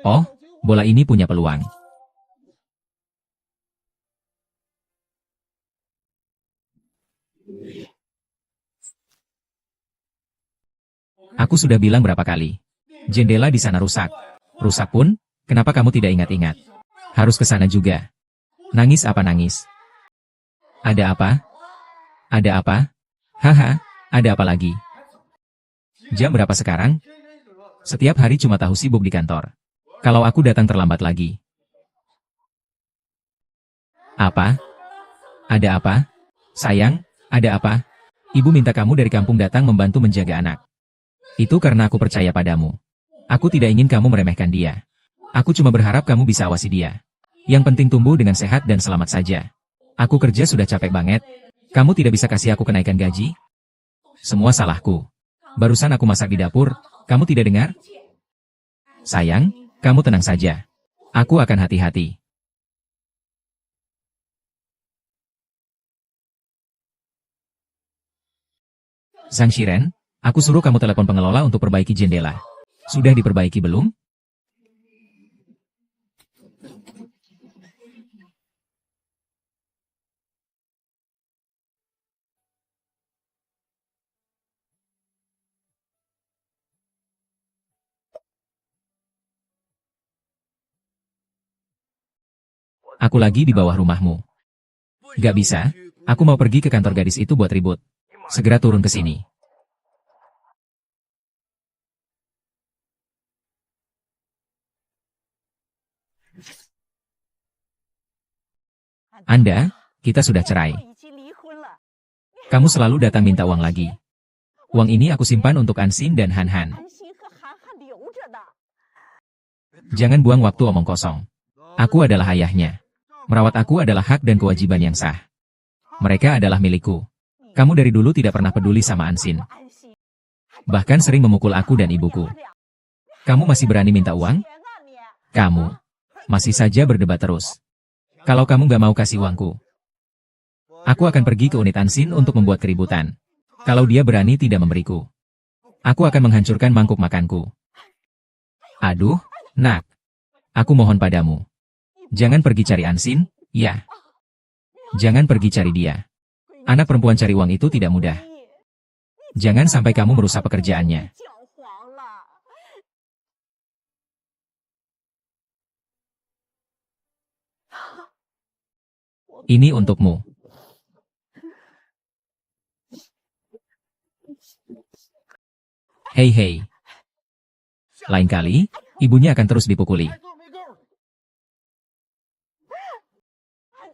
Oh, bola ini punya peluang. Aku sudah bilang berapa kali. Jendela di sana rusak. Rusak pun, kenapa kamu tidak ingat-ingat? Harus ke sana juga. Nangis apa nangis? Ada apa? Ada apa? Haha, ada apa lagi? Jam berapa sekarang? Setiap hari cuma tahu sibuk di kantor. Kalau aku datang terlambat lagi. Apa? Ada apa? Sayang, ada apa? Ibu minta kamu dari kampung datang membantu menjaga anak. Itu karena aku percaya padamu. Aku tidak ingin kamu meremehkan dia. Aku cuma berharap kamu bisa awasi dia. Yang penting tumbuh dengan sehat dan selamat saja. Aku kerja sudah capek banget. Kamu tidak bisa kasih aku kenaikan gaji? Semua salahku. Barusan aku masak di dapur, kamu tidak dengar? Sayang, kamu tenang saja. Aku akan hati-hati. Sang Shiren, aku suruh kamu telepon pengelola untuk perbaiki jendela. Sudah diperbaiki belum? Aku lagi di bawah rumahmu. Gak bisa, aku mau pergi ke kantor gadis itu buat ribut. Segera turun ke sini. Anda, kita sudah cerai. Kamu selalu datang minta uang lagi. Uang ini aku simpan untuk Ansin dan Han-Han. Jangan buang waktu omong kosong. Aku adalah ayahnya. Merawat aku adalah hak dan kewajiban yang sah. Mereka adalah milikku. Kamu dari dulu tidak pernah peduli sama Ansin. Bahkan sering memukul aku dan ibuku. Kamu masih berani minta uang? Kamu masih saja berdebat terus. Kalau kamu gak mau kasih uangku, aku akan pergi ke unit Ansin untuk membuat keributan. Kalau dia berani tidak memberiku, aku akan menghancurkan mangkuk makanku. Aduh, nak. Aku mohon padamu. Jangan pergi cari Ansin, ya. Jangan pergi cari dia. Anak perempuan cari uang itu tidak mudah. Jangan sampai kamu merusak pekerjaannya. Ini untukmu. Hei hei. Lain kali, ibunya akan terus dipukuli.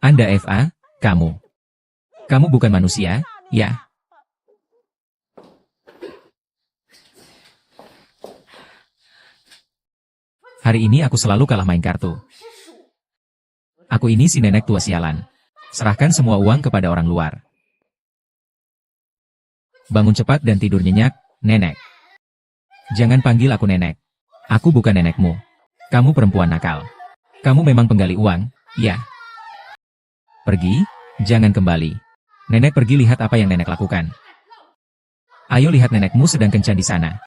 Anda FA, kamu. Kamu bukan manusia, ya? Hari ini aku selalu kalah main kartu. Aku ini si nenek tua sialan. Serahkan semua uang kepada orang luar. Bangun cepat dan tidur nyenyak, nenek. Jangan panggil aku nenek. Aku bukan nenekmu. Kamu perempuan nakal. Kamu memang penggali uang, ya? Pergi, jangan kembali. Nenek pergi lihat apa yang nenek lakukan. Ayo lihat nenekmu sedang kencan di sana.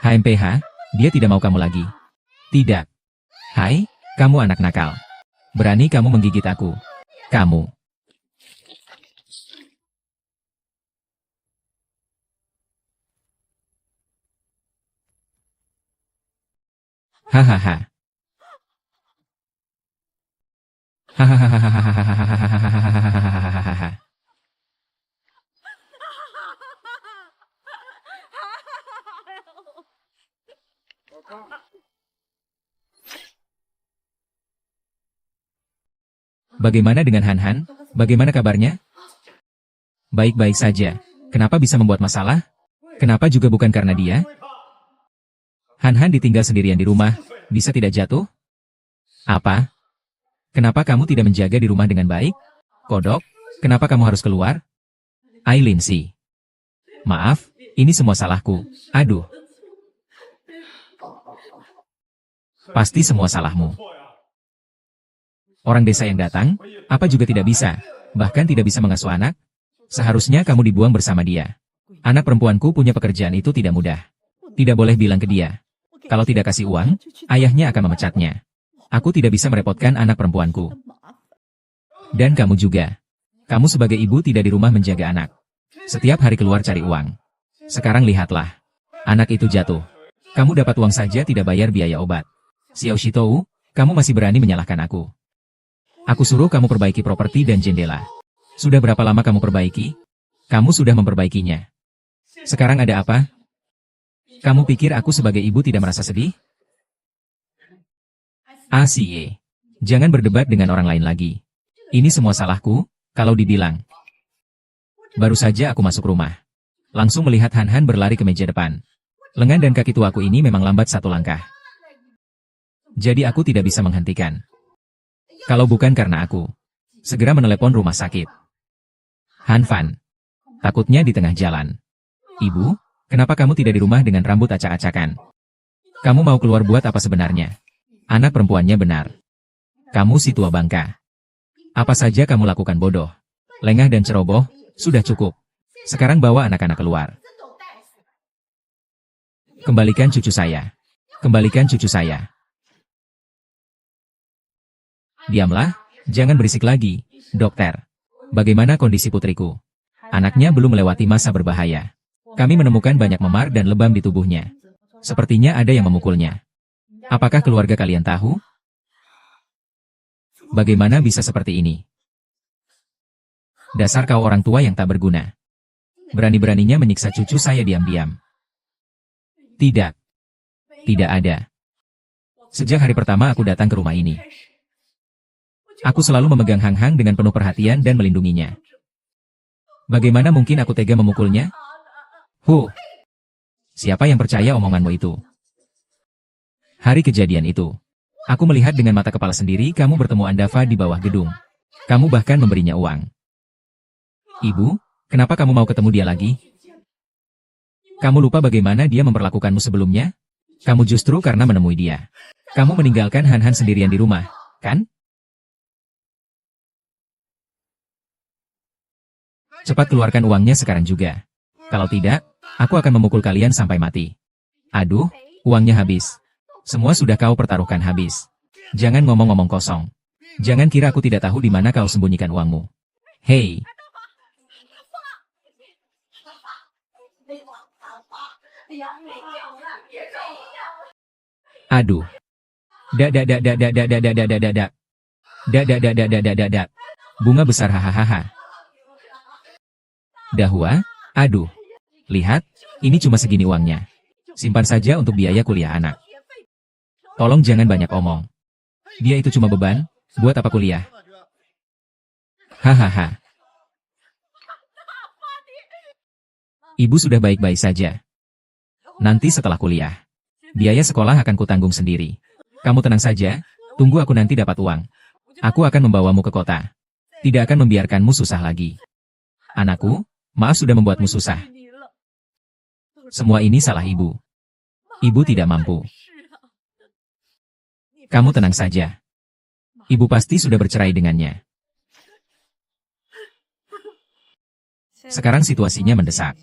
HMPH, dia tidak mau kamu lagi. Tidak. Hai, kamu anak nakal. Berani kamu menggigit aku. Kamu. Hahaha. Hahaha. Bagaimana dengan Han-Han? Bagaimana kabarnya? Baik-baik saja. Kenapa bisa membuat masalah? Kenapa juga bukan karena dia? Han-Han ditinggal sendirian di rumah, bisa tidak jatuh? Apa? Kenapa kamu tidak menjaga di rumah dengan baik? Kodok, kenapa kamu harus keluar? Aileen sih. Maaf, ini semua salahku. Aduh. Pasti semua salahmu. Orang desa yang datang, apa juga tidak bisa, bahkan tidak bisa mengasuh anak? Seharusnya kamu dibuang bersama dia. Anak perempuanku punya pekerjaan itu tidak mudah. Tidak boleh bilang ke dia. Kalau tidak kasih uang, ayahnya akan memecatnya. Aku tidak bisa merepotkan anak perempuanku. Dan kamu juga. Kamu sebagai ibu tidak di rumah menjaga anak. Setiap hari keluar cari uang. Sekarang lihatlah. Anak itu jatuh. Kamu dapat uang saja tidak bayar biaya obat. Xiao Shitou, kamu masih berani menyalahkan aku. Aku suruh kamu perbaiki properti dan jendela. Sudah berapa lama kamu perbaiki? Kamu sudah memperbaikinya. Sekarang ada apa? Kamu pikir aku sebagai ibu tidak merasa sedih? Asyik. Jangan berdebat dengan orang lain lagi. Ini semua salahku, kalau dibilang. Baru saja aku masuk rumah. Langsung melihat Han Han berlari ke meja depan. Lengan dan kaki tuaku ini memang lambat satu langkah. Jadi aku tidak bisa menghentikan. Kalau bukan karena aku. Segera menelepon rumah sakit. Han Fan. Takutnya di tengah jalan. Ibu, kenapa kamu tidak di rumah dengan rambut acak-acakan? Kamu mau keluar buat apa sebenarnya? Anak perempuannya benar. Kamu si tua bangka. Apa saja kamu lakukan bodoh. Lengah dan ceroboh, sudah cukup. Sekarang bawa anak-anak keluar. Kembalikan cucu saya. Kembalikan cucu saya. Diamlah, jangan berisik lagi, dokter. Bagaimana kondisi putriku? Anaknya belum melewati masa berbahaya. Kami menemukan banyak memar dan lebam di tubuhnya. Sepertinya ada yang memukulnya. Apakah keluarga kalian tahu? Bagaimana bisa seperti ini? Dasar kau orang tua yang tak berguna. Berani-beraninya menyiksa cucu saya diam-diam. Tidak. Tidak ada. Sejak hari pertama aku datang ke rumah ini. Aku selalu memegang Hang Hang dengan penuh perhatian dan melindunginya. Bagaimana mungkin aku tega memukulnya? Siapa yang percaya omonganmu itu? Hari kejadian itu, aku melihat dengan mata kepala sendiri kamu bertemu Andava di bawah gedung. Kamu bahkan memberinya uang. Ibu, kenapa kamu mau ketemu dia lagi? Kamu lupa bagaimana dia memperlakukanmu sebelumnya? Kamu justru karena menemui dia. Kamu meninggalkan Han Han sendirian di rumah, kan? Cepat keluarkan uangnya sekarang juga. Kalau tidak, aku akan memukul kalian sampai mati. Aduh, uangnya habis. Semua sudah kau pertaruhkan habis. Jangan ngomong-ngomong kosong. Jangan kira aku tidak tahu di mana kau sembunyikan uangmu. Hei. Aduh. Bunga besar hahaha. Dahua, aduh. Lihat, ini cuma segini uangnya. Simpan saja untuk biaya kuliah anak. Tolong jangan banyak omong. Dia itu cuma beban, buat apa kuliah? Hahaha. Ibu sudah baik-baik saja. Nanti setelah kuliah, biaya sekolah akan kutanggung sendiri. Kamu tenang saja, tunggu aku nanti dapat uang. Aku akan membawamu ke kota. Tidak akan membiarkanmu susah lagi. Anakku, maaf sudah membuatmu susah. Semua ini salah ibu. Ibu tidak mampu. Kamu tenang saja. Ibu pasti sudah bercerai dengannya. Sekarang situasinya mendesak.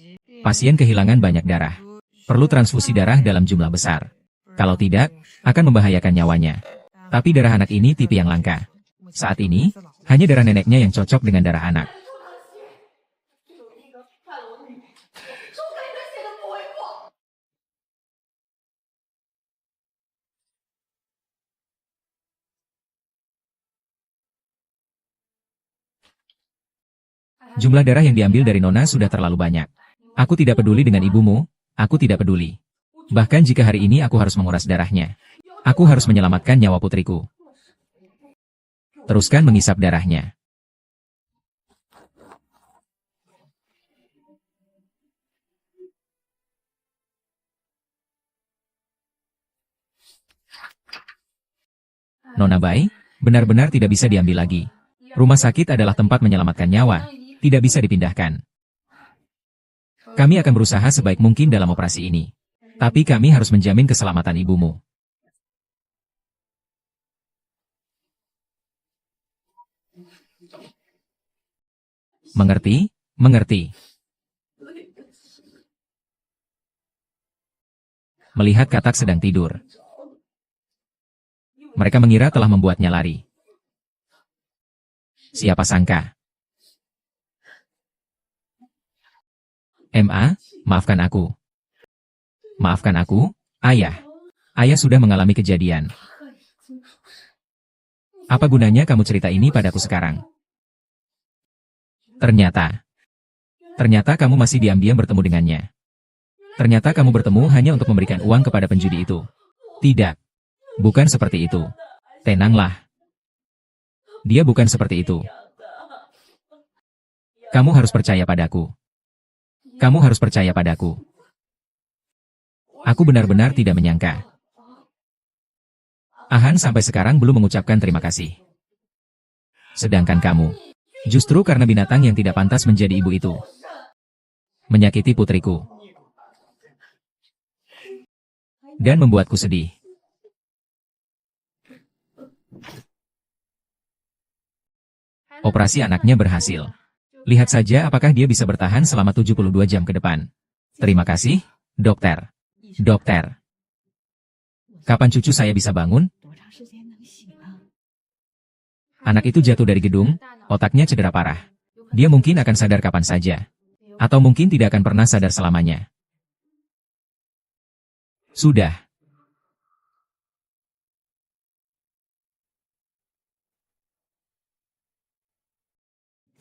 Pasien kehilangan banyak darah. Perlu transfusi darah dalam jumlah besar. Kalau tidak, akan membahayakan nyawanya. Tapi darah anak ini tipe yang langka. Saat ini, hanya darah neneknya yang cocok dengan darah anak. Jumlah darah yang diambil dari Nona sudah terlalu banyak. Aku tidak peduli dengan ibumu, aku tidak peduli. Bahkan jika hari ini aku harus menguras darahnya. Aku harus menyelamatkan nyawa putriku. Teruskan mengisap darahnya. Nona Bai, benar-benar tidak bisa diambil lagi. Rumah sakit adalah tempat menyelamatkan nyawa, tidak bisa dipindahkan. Kami akan berusaha sebaik mungkin dalam operasi ini. Tapi kami harus menjamin keselamatan ibumu. Mengerti? Mengerti. melihat Katak sedang tidur. Mereka mengira telah membuatnya lari. Siapa sangka? Maafkan aku. Maafkan aku, ayah. Ayah sudah mengalami kejadian. Apa gunanya kamu cerita ini padaku sekarang? Ternyata kamu masih diam-diam bertemu dengannya. Ternyata kamu bertemu hanya untuk memberikan uang kepada penjudi itu. Tidak. Bukan seperti itu. Tenanglah. Dia bukan seperti itu. Kamu harus percaya padaku. Kamu harus percaya padaku. Aku benar-benar tidak menyangka. Ahan sampai sekarang belum mengucapkan terima kasih. Sedangkan kamu, justru karena binatang yang tidak pantas menjadi ibu itu, menyakiti putriku. Dan membuatku sedih. Operasi anaknya berhasil. Lihat saja apakah dia bisa bertahan selama 72 jam ke depan. Terima kasih, dokter. Dokter. Kapan cucu saya bisa bangun? Anak itu jatuh dari gedung, otaknya cedera parah. Dia mungkin akan sadar kapan saja. Atau mungkin tidak akan pernah sadar selamanya. Sudah.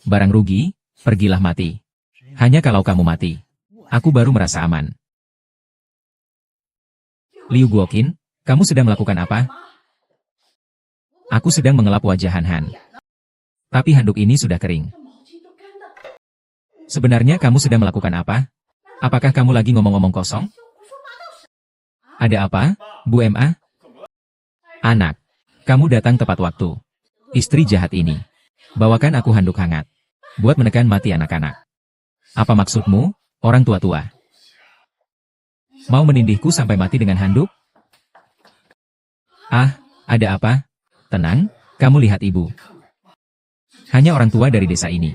Barang rugi, pergilah mati. Hanya kalau kamu mati, aku baru merasa aman. Liu Guoqin, kamu sedang melakukan apa? Aku sedang mengelap wajah Han Han. Tapi handuk ini sudah kering. Sebenarnya kamu sedang melakukan apa? Apakah kamu lagi ngomong-ngomong kosong? Ada apa, Bu Ma? Anak, kamu datang tepat waktu. Istri jahat ini. Bawakan aku handuk hangat. Buat menekan mati anak-anak. Apa maksudmu, orang tua-tua? Mau menindihku sampai mati dengan handuk? Ah, ada apa? Tenang, kamu lihat ibu. Hanya orang tua dari desa ini.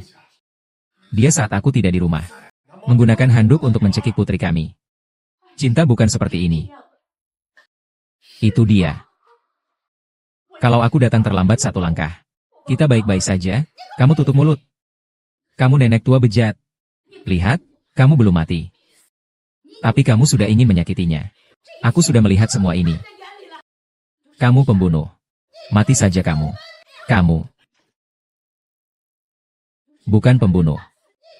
Dia saat aku tidak di rumah. Menggunakan handuk untuk mencekik putri kami. Cinta bukan seperti ini. Itu dia. Kalau aku datang terlambat satu langkah. Kita baik-baik saja, kamu tutup mulut. Kamu nenek tua bejat. Lihat, kamu belum mati. Tapi kamu sudah ingin menyakitinya. Aku sudah melihat semua ini. Kamu pembunuh. Mati saja kamu. Kamu. Bukan pembunuh.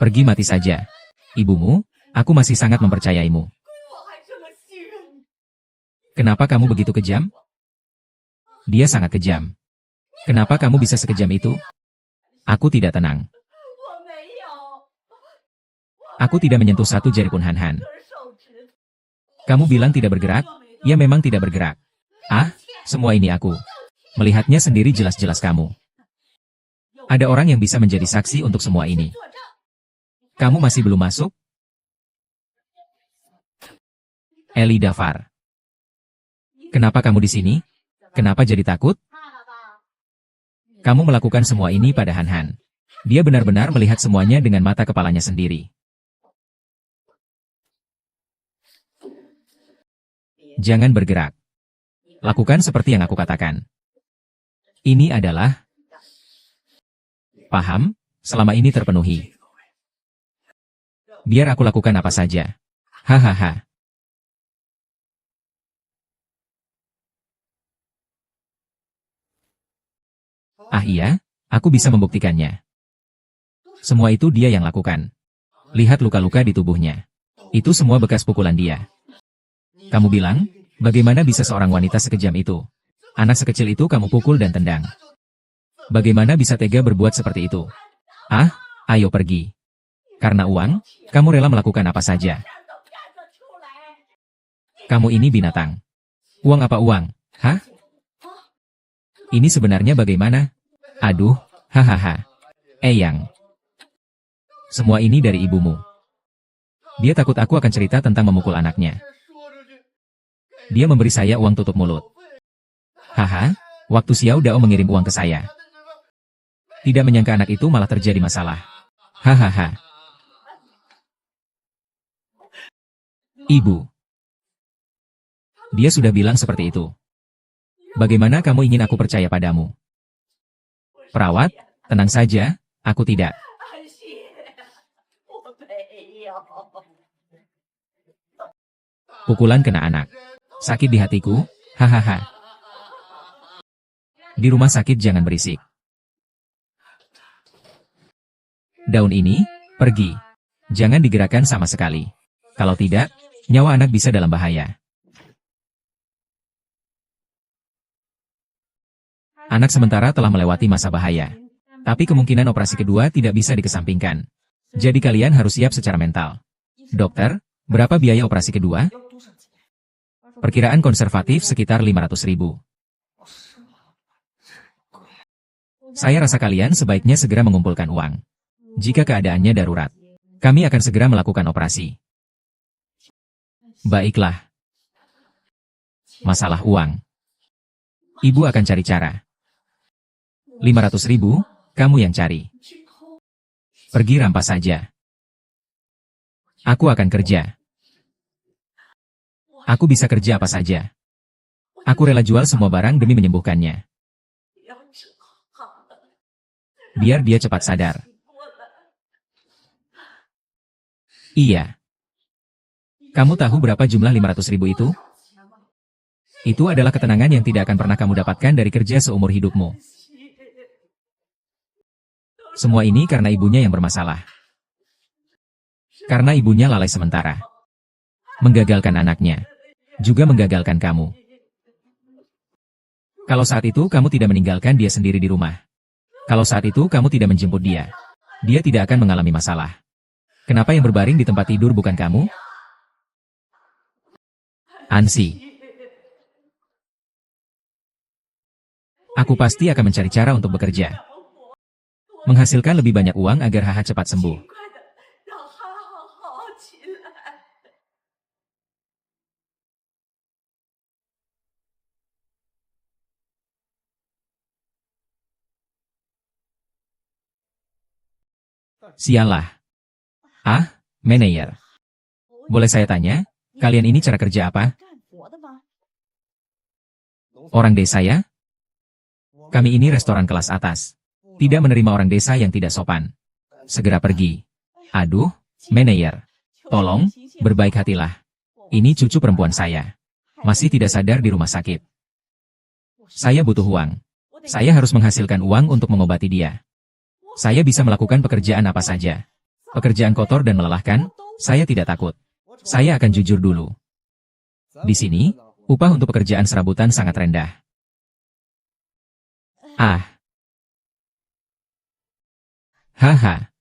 Pergi mati saja. Ibumu, aku masih sangat mempercayaimu. Kenapa kamu begitu kejam? Dia sangat kejam. Kenapa kamu bisa sekejam itu? Aku tidak tenang. Aku tidak menyentuh satu jari pun Han Han. Kamu bilang tidak bergerak? Ya memang tidak bergerak. Ah, semua ini aku. Melihatnya sendiri jelas-jelas kamu. Ada orang yang bisa menjadi saksi untuk semua ini. Kamu masih belum masuk? Eli Dafar. Kenapa kamu di sini? Kenapa jadi takut? Kamu melakukan semua ini pada Han Han. Dia benar-benar melihat semuanya dengan mata kepalanya sendiri. Jangan bergerak. Lakukan seperti yang aku katakan. Ini adalah... Paham? Selama ini terpenuhi. Biar aku lakukan apa saja. Hahaha. Ah iya, aku bisa membuktikannya. Semua itu dia yang lakukan. Lihat luka-luka di tubuhnya. Itu semua bekas pukulan dia. Kamu bilang, bagaimana bisa seorang wanita sekejam itu? Anak sekecil itu kamu pukul dan tendang. Bagaimana bisa tega berbuat seperti itu? Ah, ayo pergi. Karena uang, kamu rela melakukan apa saja. Kamu ini binatang. Uang apa uang? Hah? Ini sebenarnya bagaimana? Aduh, hahaha. Eyang. Semua ini dari ibumu. Dia takut aku akan cerita tentang memukul anaknya. Dia memberi saya uang tutup mulut. Haha, waktu Xiao Dao mengirim uang ke saya. Tidak menyangka anak itu malah terjadi masalah. Hahaha. Ibu. Dia sudah bilang seperti itu. Bagaimana kamu ingin aku percaya padamu? Perawat, tenang saja, aku tidak. Pukulan kena anak. Sakit di hatiku, hahaha. Di rumah sakit jangan berisik. Daun ini, pergi. Jangan digerakkan sama sekali. Kalau tidak, nyawa anak bisa dalam bahaya. Anak sementara telah melewati masa bahaya. Tapi kemungkinan operasi kedua tidak bisa dikesampingkan. Jadi kalian harus siap secara mental. Dokter, berapa biaya operasi kedua? Perkiraan konservatif sekitar 500.000. Saya rasa kalian sebaiknya segera mengumpulkan uang. Jika keadaannya darurat, kami akan segera melakukan operasi. Baiklah. Masalah uang. Ibu akan cari cara. 500.000, kamu yang cari. Pergi rampas saja. Aku akan kerja. Aku bisa kerja apa saja. Aku rela jual semua barang demi menyembuhkannya. Biar dia cepat sadar. Iya. Kamu tahu berapa jumlah 500.000 itu? Itu adalah ketenangan yang tidak akan pernah kamu dapatkan dari kerja seumur hidupmu. Semua ini karena ibunya yang bermasalah. Karena ibunya lalai sementara. Menggagalkan anaknya. Juga menggagalkan kamu. Kalau saat itu kamu tidak meninggalkan dia sendiri di rumah. Kalau saat itu kamu tidak menjemput dia. Dia tidak akan mengalami masalah. Kenapa yang berbaring di tempat tidur bukan kamu? Ansi. Aku pasti akan mencari cara untuk bekerja. Menghasilkan lebih banyak uang agar Haha cepat sembuh. Sialah. Ah, manajer. Boleh saya tanya, kalian ini cara kerja apa? Orang desa ya? Kami ini restoran kelas atas. Tidak menerima orang desa yang tidak sopan. Segera pergi. Aduh, manajer. Tolong, berbaik hatilah. Ini cucu perempuan saya. Masih tidak sadar di rumah sakit. Saya butuh uang. Saya harus menghasilkan uang untuk mengobati dia. Saya bisa melakukan pekerjaan apa saja. Pekerjaan kotor dan melelahkan, saya tidak takut. Saya akan jujur dulu. Di sini, upah untuk pekerjaan serabutan sangat rendah. Ah. Haha.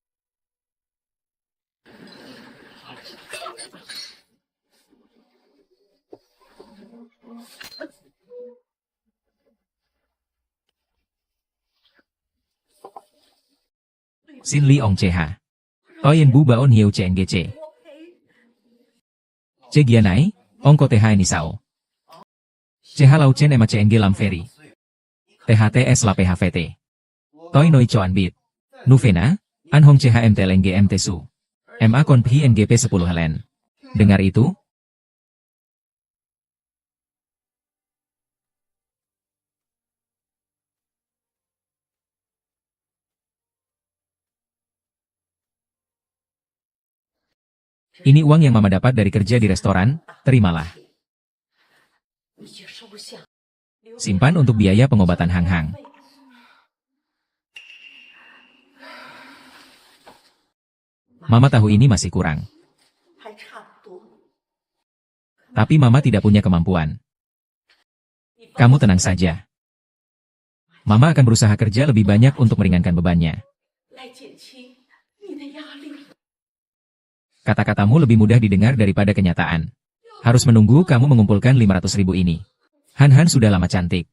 Xin Li Ong Cheha. Toyen Bu Baon Hieu CNGC. Cegianai, Ongko TH Nisao. CH Lauchen Ema CNG Lamferi. THTS La PHVT. Toi Noi Choan Bit. Nuvena, Anhong CHMT LNG MT Su. MA Konphi NGP 10 Helen. Dengar itu? Ini uang yang Mama dapat dari kerja di restoran, terimalah. Simpan untuk biaya pengobatan Hang Hang. Mama tahu ini masih kurang. Tapi Mama tidak punya kemampuan. Kamu tenang saja. Mama akan berusaha kerja lebih banyak untuk meringankan bebannya. Kata-katamu lebih mudah didengar daripada kenyataan. Harus menunggu kamu mengumpulkan 500.000 ini. Han sudah lama cantik.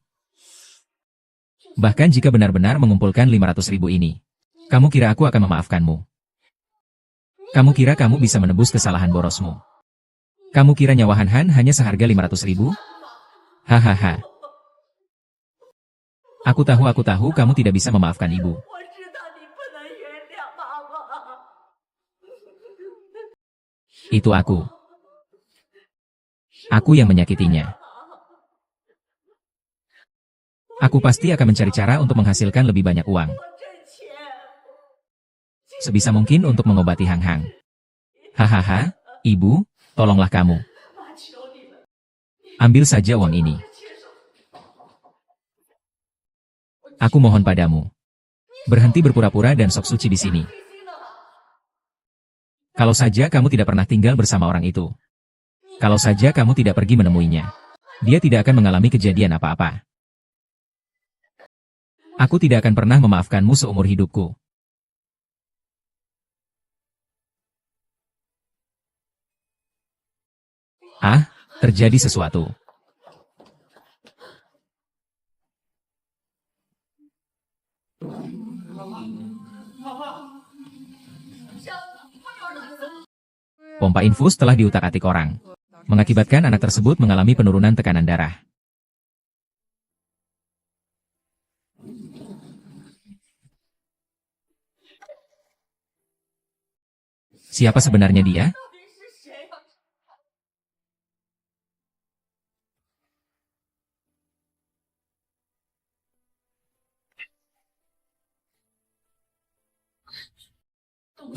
Bahkan jika benar-benar mengumpulkan 500.000 ini, kamu kira aku akan memaafkanmu? Kamu kira kamu bisa menebus kesalahan borosmu? Kamu kira nyawa Han hanya seharga 500.000? Hahaha. Aku tahu kamu tidak bisa memaafkan ibu. Itu aku. Aku yang menyakitinya. Aku pasti akan mencari cara untuk menghasilkan lebih banyak uang. Sebisa mungkin untuk mengobati Hang Hang. Hahaha, ibu, tolonglah kamu. Ambil saja uang ini. Aku mohon padamu. Berhenti berpura-pura dan sok suci di sini. Kalau saja kamu tidak pernah tinggal bersama orang itu. Kalau saja kamu tidak pergi menemuinya. Dia tidak akan mengalami kejadian apa-apa. Aku tidak akan pernah memaafkanmu seumur hidupku. Ah, terjadi sesuatu. Pompa infus telah diutak-atik orang, mengakibatkan anak tersebut mengalami penurunan tekanan darah. Siapa sebenarnya dia?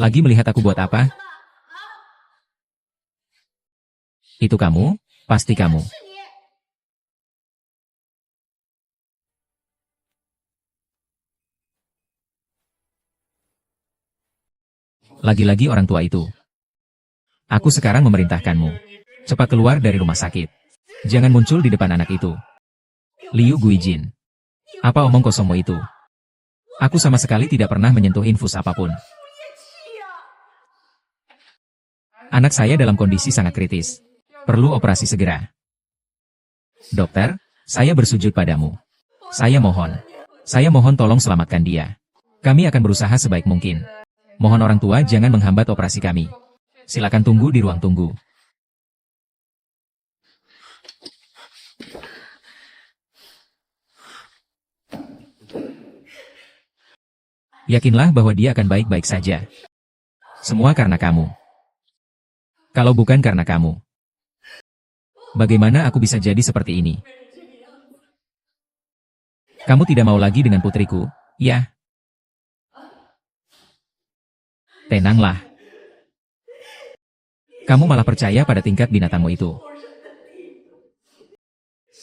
Lagi melihat aku buat apa? Itu kamu? Pasti kamu. Lagi-lagi orang tua itu. Aku sekarang memerintahkanmu. Cepat keluar dari rumah sakit. Jangan muncul di depan anak itu. Liu Guijin. Apa omong kosongmu itu? Aku sama sekali tidak pernah menyentuh infus apapun. Anak saya dalam kondisi sangat kritis. Perlu operasi segera. Dokter, saya bersujud padamu. Saya mohon tolong selamatkan dia. Kami akan berusaha sebaik mungkin. Mohon orang tua jangan menghambat operasi kami. Silakan tunggu di ruang tunggu. Yakinlah bahwa dia akan baik-baik saja. Semua karena kamu. Kalau bukan karena kamu, bagaimana aku bisa jadi seperti ini? Kamu tidak mau lagi dengan putriku, ya? Tenanglah. Kamu malah percaya pada tingkat binatangmu itu.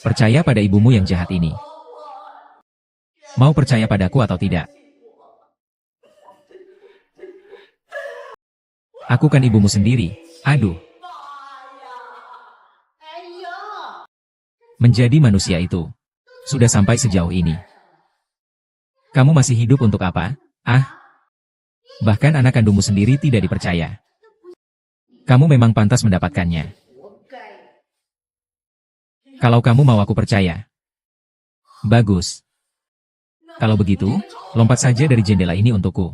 Percaya pada ibumu yang jahat ini. Mau percaya padaku atau tidak? Aku kan ibumu sendiri. Aduh. Menjadi manusia itu sudah sampai sejauh ini. Kamu masih hidup untuk apa? Ah. Bahkan anak kandungmu sendiri tidak dipercaya. Kamu memang pantas mendapatkannya. Kalau kamu mau aku percaya. Bagus. Kalau begitu, lompat saja dari jendela ini untukku.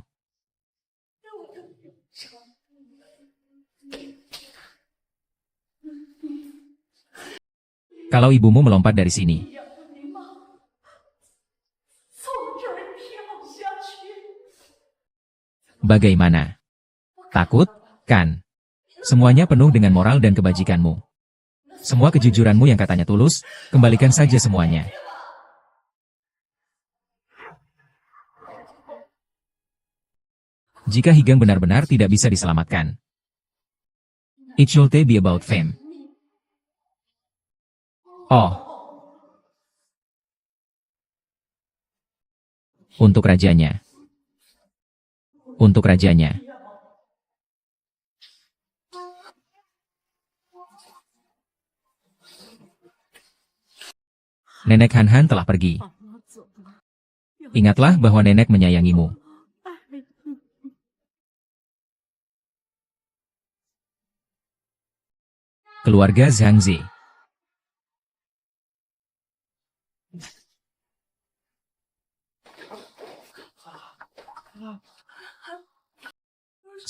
Kalau ibumu melompat dari sini. Bagaimana? Takut, kan? Semuanya penuh dengan moral dan kebajikanmu. Semua kejujuranmu yang katanya tulus, kembalikan saja semuanya. Jika Higang benar-benar tidak bisa diselamatkan, it should be about fame. Oh. Untuk rajanya. Untuk rajanya. Nenek Han Han telah pergi. Ingatlah bahwa nenek menyayangimu. Keluarga Zhang Zi.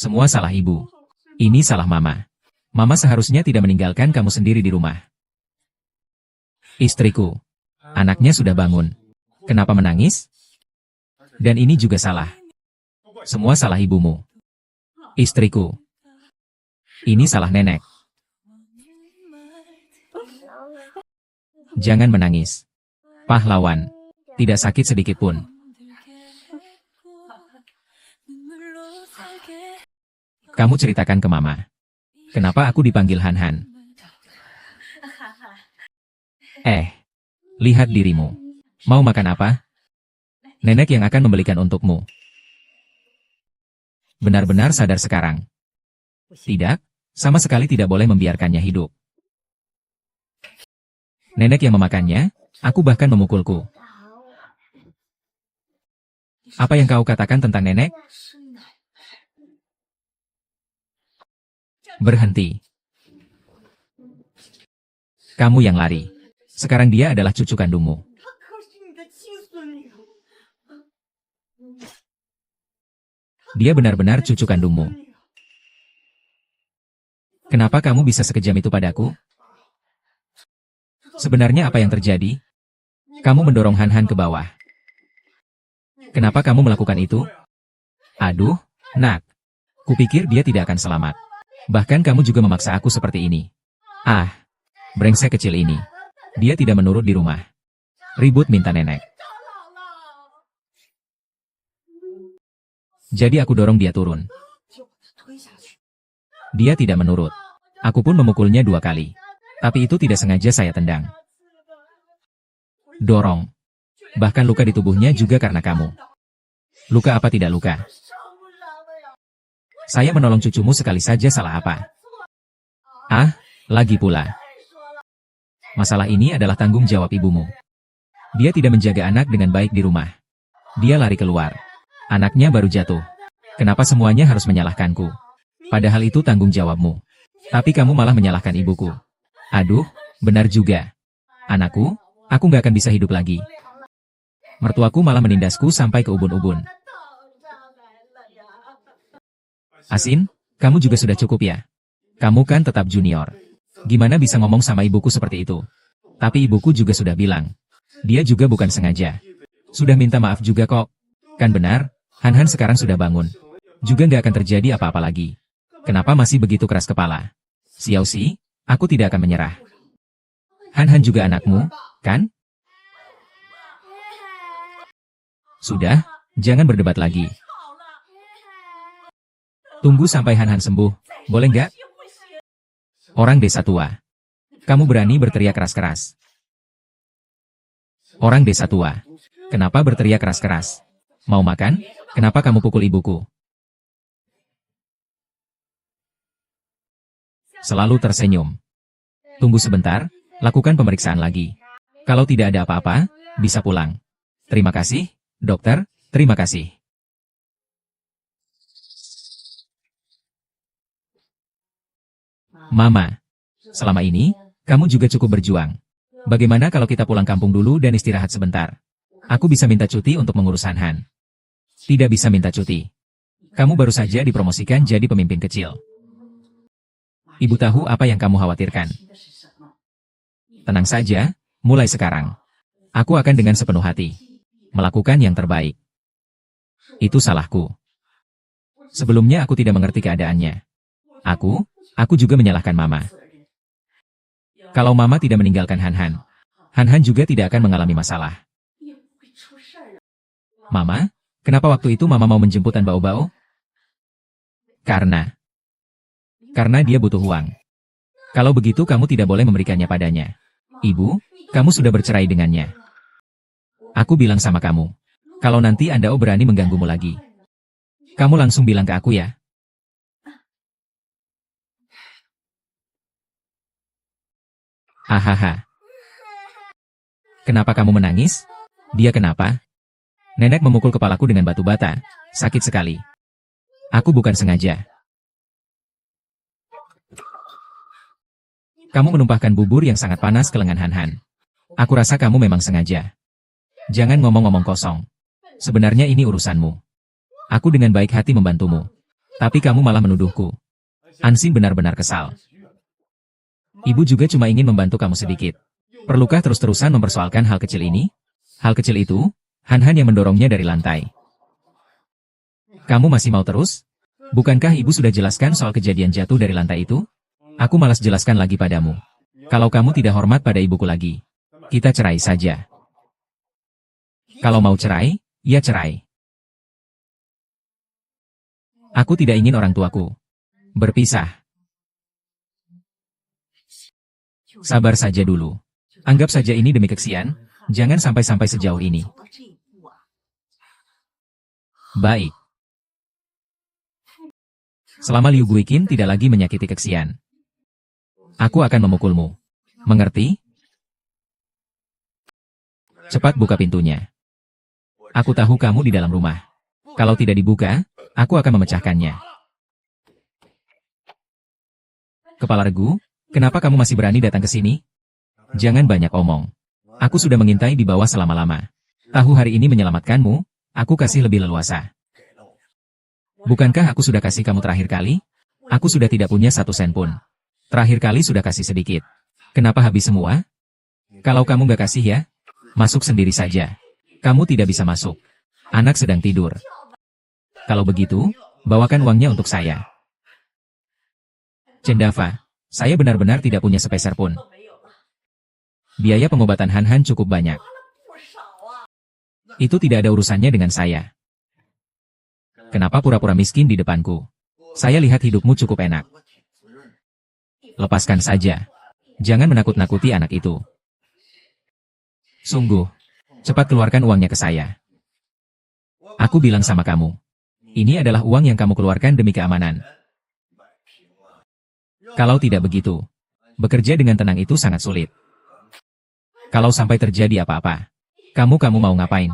Semua salah ibu. Ini salah mama. Mama seharusnya tidak meninggalkan kamu sendiri di rumah. Istriku. Anaknya sudah bangun. Kenapa menangis? Dan ini juga salah. Semua salah ibumu. Istriku. Ini salah nenek. Jangan menangis. Pahlawan. Tidak sakit sedikit pun. Kamu ceritakan ke Mama. Kenapa aku dipanggil Han-Han? Lihat dirimu. Mau makan apa? Nenek yang akan membelikan untukmu. Benar-benar sadar sekarang. Tidak, sama sekali tidak boleh membiarkannya hidup. Nenek yang memakannya, aku bahkan memukulku. Apa yang kau katakan tentang nenek? Berhenti. Kamu yang lari. Sekarang dia adalah cucu kandungmu. Dia benar-benar cucu kandungmu. Kenapa kamu bisa sekejam itu padaku? Sebenarnya apa yang terjadi? Kamu mendorong Han-Han ke bawah. Kenapa kamu melakukan itu? Aduh, nak. Kupikir dia tidak akan selamat. Bahkan kamu juga memaksa aku seperti ini. Brengsek kecil ini. Dia tidak menurut di rumah. Ribut minta nenek. Jadi aku dorong dia turun. Dia tidak menurut. Aku pun memukulnya 2 kali. Tapi itu tidak sengaja saya tendang. Dorong. Bahkan luka di tubuhnya juga karena kamu. Luka apa tidak luka? Saya menolong cucumu sekali saja salah apa? Lagi pula. Masalah ini adalah tanggung jawab ibumu. Dia tidak menjaga anak dengan baik di rumah. Dia lari keluar. Anaknya baru jatuh. Kenapa semuanya harus menyalahkanku? Padahal itu tanggung jawabmu. Tapi kamu malah menyalahkan ibuku. Aduh, benar juga. Anakku, aku nggak akan bisa hidup lagi. Mertuaku malah menindasku sampai ke ubun-ubun. Asin, kamu juga sudah cukup ya? Kamu kan tetap junior. Gimana bisa ngomong sama ibuku seperti itu? Tapi ibuku juga sudah bilang. Dia juga bukan sengaja. Sudah minta maaf juga kok. Kan benar, Han-Han sekarang sudah bangun. Juga nggak akan terjadi apa-apa lagi. Kenapa masih begitu keras kepala? Xiaoxi, aku tidak akan menyerah. Han-Han juga anakmu, kan? Sudah, jangan berdebat lagi. Tunggu sampai Han-Han sembuh, boleh nggak? Orang desa tua. Kamu berani berteriak keras-keras. Orang desa tua. Kenapa berteriak keras-keras? Mau makan? Kenapa kamu pukul ibuku? Selalu tersenyum. Tunggu sebentar, lakukan pemeriksaan lagi. Kalau tidak ada apa-apa, bisa pulang. Terima kasih, dokter, terima kasih. Mama, selama ini, kamu juga cukup berjuang. Bagaimana kalau kita pulang kampung dulu dan istirahat sebentar? Aku bisa minta cuti untuk mengurus Han-Han. Tidak bisa minta cuti. Kamu baru saja dipromosikan jadi pemimpin kecil. Ibu tahu apa yang kamu khawatirkan. Tenang saja, mulai sekarang. Aku akan dengan sepenuh hati melakukan yang terbaik. Itu salahku. Sebelumnya aku tidak mengerti keadaannya. Aku juga menyalahkan Mama. Kalau Mama tidak meninggalkan Han-Han, Han-Han juga tidak akan mengalami masalah. Mama, kenapa waktu itu Mama mau menjemput Tan Bao-Bao? Karena dia butuh uang. Kalau begitu kamu tidak boleh memberikannya padanya. Ibu, kamu sudah bercerai dengannya. Aku bilang sama kamu, kalau nanti Andao berani mengganggumu lagi, kamu langsung bilang ke aku ya. Hahaha. Kenapa kamu menangis? Dia kenapa? Nenek memukul kepalaku dengan batu bata. Sakit sekali. Aku bukan sengaja. Kamu menumpahkan bubur yang sangat panas ke lengan Han-Han. Aku rasa kamu memang sengaja. Jangan ngomong-ngomong kosong. Sebenarnya ini urusanmu. Aku dengan baik hati membantumu. Tapi kamu malah menuduhku. Ansin benar-benar kesal. Ibu juga cuma ingin membantu kamu sedikit. Perlukah terus-terusan mempersoalkan hal kecil ini? Hal kecil itu, Han-Han yang mendorongnya dari lantai. Kamu masih mau terus? Bukankah ibu sudah jelaskan soal kejadian jatuh dari lantai itu? Aku malas jelaskan lagi padamu. Kalau kamu tidak hormat pada ibuku lagi, kita cerai saja. Kalau mau cerai, ya cerai. Aku tidak ingin orang tuaku berpisah. Sabar saja dulu. Anggap saja ini demi keksian, jangan sampai-sampai sejauh ini. Baik. Selama Liu Guiqin tidak lagi menyakiti keksian, aku akan memukulmu. Mengerti? Cepat buka pintunya. Aku tahu kamu di dalam rumah. Kalau tidak dibuka, aku akan memecahkannya. Kepala regu, kenapa kamu masih berani datang ke sini? Jangan banyak omong. Aku sudah mengintai di bawah selama-lama. Tahu hari ini menyelamatkanmu, aku kasih lebih leluasa. Bukankah aku sudah kasih kamu terakhir kali? Aku sudah tidak punya 1 sen pun. Terakhir kali sudah kasih sedikit. Kenapa habis semua? Kalau kamu gak kasih ya, masuk sendiri saja. Kamu tidak bisa masuk. Anak sedang tidur. Kalau begitu, bawakan uangnya untuk saya. Cendava, saya benar-benar tidak punya sepeser pun. Biaya pengobatan Han cukup banyak. Itu tidak ada urusannya dengan saya. Kenapa pura-pura miskin di depanku? Saya lihat hidupmu cukup enak. Lepaskan saja. Jangan menakut-nakuti anak itu. Sungguh. Cepat keluarkan uangnya ke saya. Aku bilang sama kamu. Ini adalah uang yang kamu keluarkan demi keamanan. Kalau tidak begitu, bekerja dengan tenang itu sangat sulit. Kalau sampai terjadi apa-apa, kamu mau ngapain?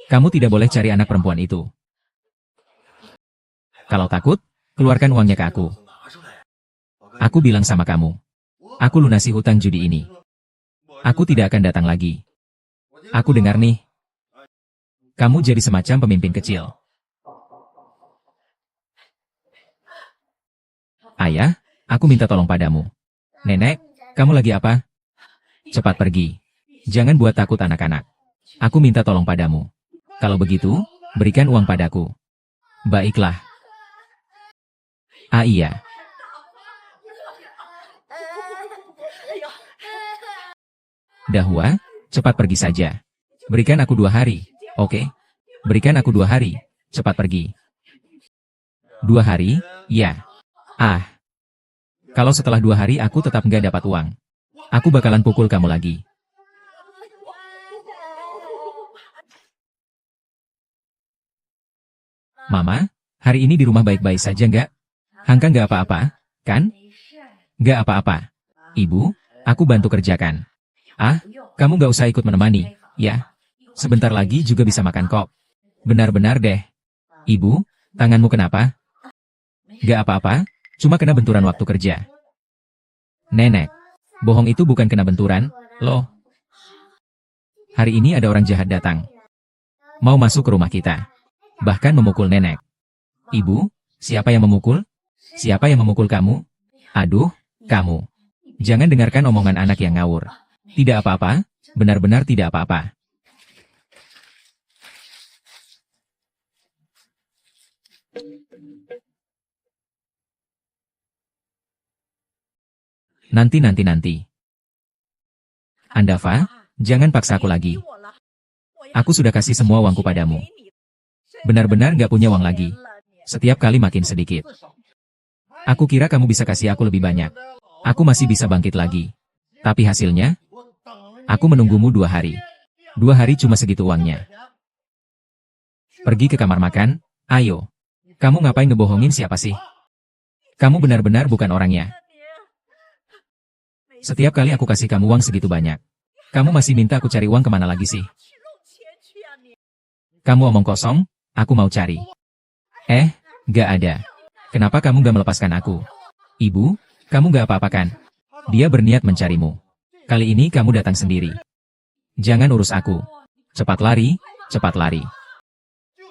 Kamu tidak boleh cari anak perempuan itu. Kalau takut, keluarkan uangnya ke aku. Aku bilang sama kamu. Aku lunasi hutang judi ini. Aku tidak akan datang lagi. Aku dengar nih. Kamu jadi semacam pemimpin kecil. Ayah, aku minta tolong padamu. Nenek, kamu lagi apa? Cepat pergi. Jangan buat takut anak-anak. Aku minta tolong padamu. Kalau begitu, berikan uang padaku. Baiklah. Ah iya. Dahua, cepat pergi saja. Berikan aku 2 hari, oke? Berikan aku 2 hari, cepat pergi. 2 hari, ya. Ah. Kalau setelah 2 hari aku tetap nggak dapat uang, aku bakalan pukul kamu lagi. Mama, hari ini di rumah baik-baik saja nggak? Hangka nggak apa-apa, kan? Nggak apa-apa. Ibu, aku bantu kerjakan. Ah, kamu nggak usah ikut menemani, ya? Sebentar lagi juga bisa makan kok. Benar-benar deh. Ibu, tanganmu kenapa? Nggak apa-apa, cuma kena benturan waktu kerja. Nenek, bohong itu bukan kena benturan, loh. Hari ini ada orang jahat datang. Mau masuk ke rumah kita. Bahkan memukul nenek. Ibu, siapa yang memukul? Siapa yang memukul kamu? Aduh, kamu. Jangan dengarkan omongan anak yang ngawur. Tidak apa-apa, benar-benar tidak apa-apa. Nanti. Andava, jangan paksa aku lagi. Aku sudah kasih semua uangku padamu. Benar-benar gak punya uang lagi. Setiap kali makin sedikit. Aku kira kamu bisa kasih aku lebih banyak. Aku masih bisa bangkit lagi. Tapi hasilnya? Aku menunggumu 2 hari. 2 hari cuma segitu uangnya. Pergi ke kamar makan, ayo. Kamu ngapain ngebohongin siapa sih? Kamu benar-benar bukan orangnya. Setiap kali aku kasih kamu uang segitu banyak, kamu masih minta aku cari uang kemana lagi sih? Kamu omong kosong, aku mau cari. Gak ada. Kenapa kamu gak melepaskan aku? Ibu, kamu gak apa-apa kan? Dia berniat mencarimu. Kali ini kamu datang sendiri. Jangan urus aku. Cepat lari, cepat lari.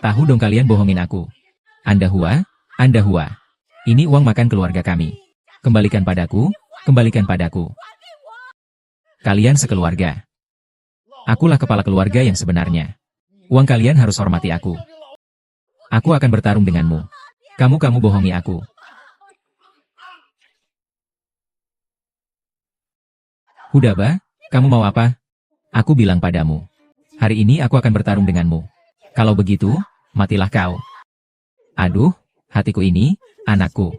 Tahu dong kalian bohongin aku. Anda Hua. Ini uang makan keluarga kami. Kembalikan padaku, kembalikan padaku. Kalian sekeluarga. Akulah kepala keluarga yang sebenarnya. Uang kalian harus hormati aku. Aku akan bertarung denganmu. Kamu bohongi aku. Hudaba, kamu mau apa? Aku bilang padamu. Hari ini aku akan bertarung denganmu. Kalau begitu, matilah kau. Aduh, hatiku ini, anakku.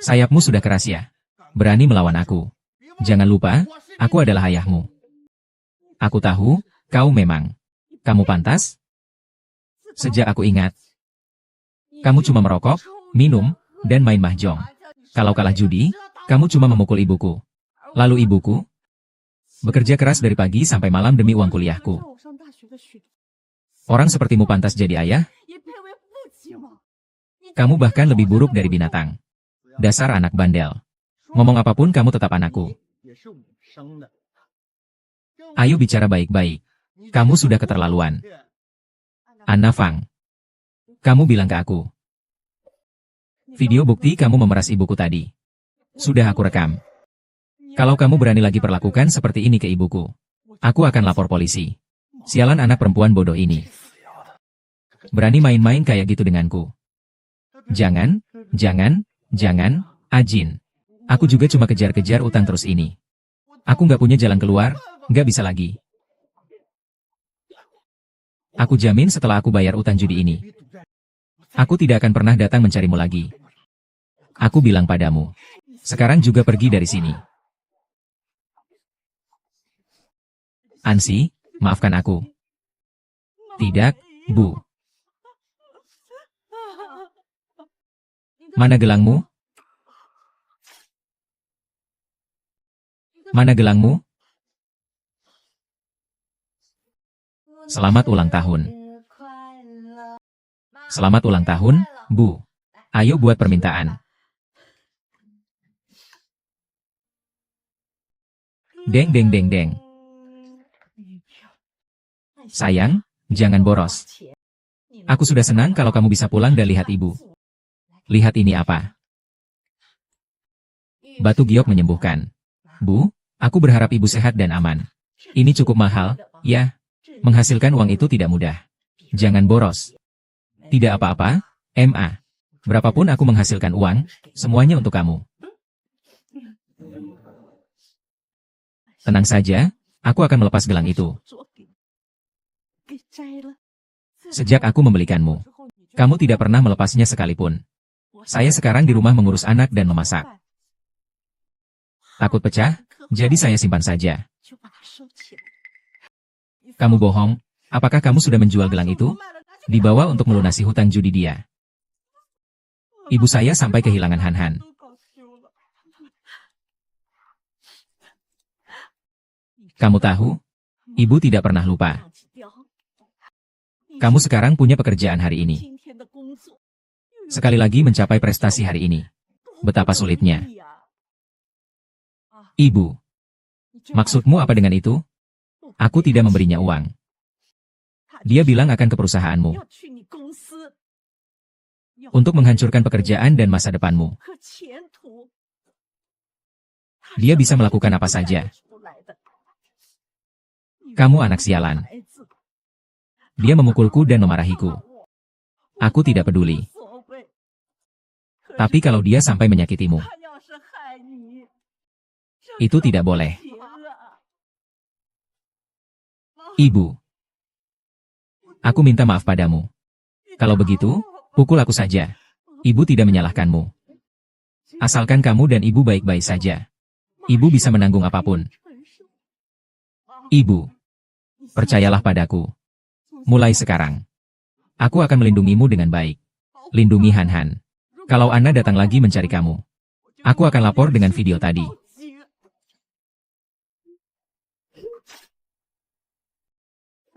Sayapmu sudah keras ya. Berani melawan aku. Jangan lupa, aku adalah ayahmu. Aku tahu, kau memang. Kamu pantas? Sejak aku ingat. Kamu cuma merokok, minum, dan main mahjong. Kalau kalah judi, kamu cuma memukul ibuku. Lalu ibuku bekerja keras dari pagi sampai malam demi uang kuliahku. Orang sepertimu pantas jadi ayah? Kamu bahkan lebih buruk dari binatang. Dasar anak bandel. Ngomong apapun kamu tetap anakku. Ayo bicara baik-baik. Kamu sudah keterlaluan. Anna Fang. Kamu bilang ke aku. Video bukti kamu memeras ibuku tadi. Sudah aku rekam. Kalau kamu berani lagi perlakukan seperti ini ke ibuku, aku akan lapor polisi. Sialan anak perempuan bodoh ini. Berani main-main kayak gitu denganku. Jangan, Ajin. Aku juga cuma kejar-kejar utang terus ini. Aku nggak punya jalan keluar, nggak bisa lagi. Aku jamin setelah aku bayar utang judi ini, aku tidak akan pernah datang mencarimu lagi. Aku bilang padamu. Sekarang juga pergi dari sini. Ansi, maafkan aku. Tidak, Bu. Mana gelangmu? Mana gelangmu? Selamat ulang tahun. Selamat ulang tahun, Bu. Ayo buat permintaan. Deng deng deng deng. Sayang, jangan boros. Aku sudah senang kalau kamu bisa pulang dan lihat ibu. Lihat ini apa? Batu giok menyembuhkan. Bu, aku berharap ibu sehat dan aman. Ini cukup mahal, ya. Menghasilkan uang itu tidak mudah. Jangan boros. Tidak apa-apa, Ma. Berapapun aku menghasilkan uang, semuanya untuk kamu. Tenang saja, aku akan melepas gelang itu. Sejak aku membelikanmu, kamu tidak pernah melepasnya sekalipun. Saya sekarang di rumah mengurus anak dan memasak. Takut pecah, jadi saya simpan saja. Kamu bohong, apakah kamu sudah menjual gelang itu? Dibawa untuk melunasi hutang judi dia. Ibu saya sampai kehilangan Han-Han. Kamu tahu, ibu tidak pernah lupa. Kamu sekarang punya pekerjaan hari ini. Sekali lagi mencapai prestasi hari ini. Betapa sulitnya. Ibu. Maksudmu apa dengan itu? Aku tidak memberinya uang. Dia bilang akan ke perusahaanmu. Untuk menghancurkan pekerjaan dan masa depanmu. Dia bisa melakukan apa saja. Kamu anak sialan. Dia memukulku dan memarahiku. Aku tidak peduli. Tapi kalau dia sampai menyakitimu, itu tidak boleh. Ibu. Aku minta maaf padamu. Kalau begitu, pukul aku saja. Ibu tidak menyalahkanmu. Asalkan kamu dan ibu baik-baik saja. Ibu bisa menanggung apapun. Ibu. Percayalah padaku. Mulai sekarang, aku akan melindungimu dengan baik. Lindungi Han-Han. Kalau Anna datang lagi mencari kamu, aku akan lapor dengan video tadi.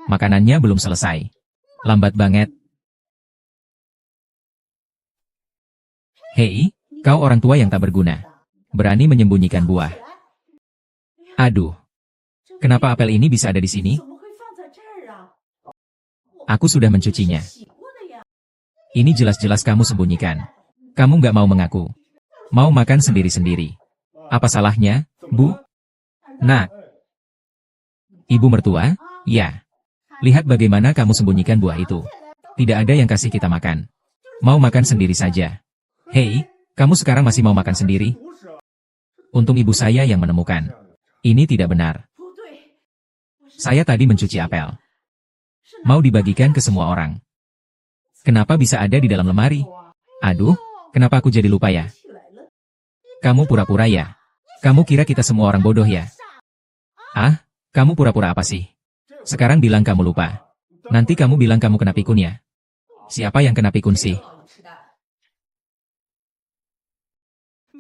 Makanannya belum selesai. Lambat banget. Hei, kau orang tua yang tak berguna. Berani menyembunyikan buah. Aduh. Kenapa apel ini bisa ada di sini? Aku sudah mencucinya. Ini jelas-jelas kamu sembunyikan. Kamu nggak mau mengaku. Mau makan sendiri-sendiri. Apa salahnya, Bu? Nak. Ibu mertua? Ya. Lihat bagaimana kamu sembunyikan buah itu. Tidak ada yang kasih kita makan. Mau makan sendiri saja. Hei, kamu sekarang masih mau makan sendiri? Untung ibu saya yang menemukan. Ini tidak benar. Saya tadi mencuci apel. Mau dibagikan ke semua orang. Kenapa bisa ada di dalam lemari? Aduh, kenapa aku jadi lupa ya? Kamu pura-pura ya? Kamu kira kita semua orang bodoh ya? Ah, kamu pura-pura apa sih? Sekarang bilang kamu lupa. Nanti kamu bilang kamu kena pikun ya? Siapa yang kena pikun sih?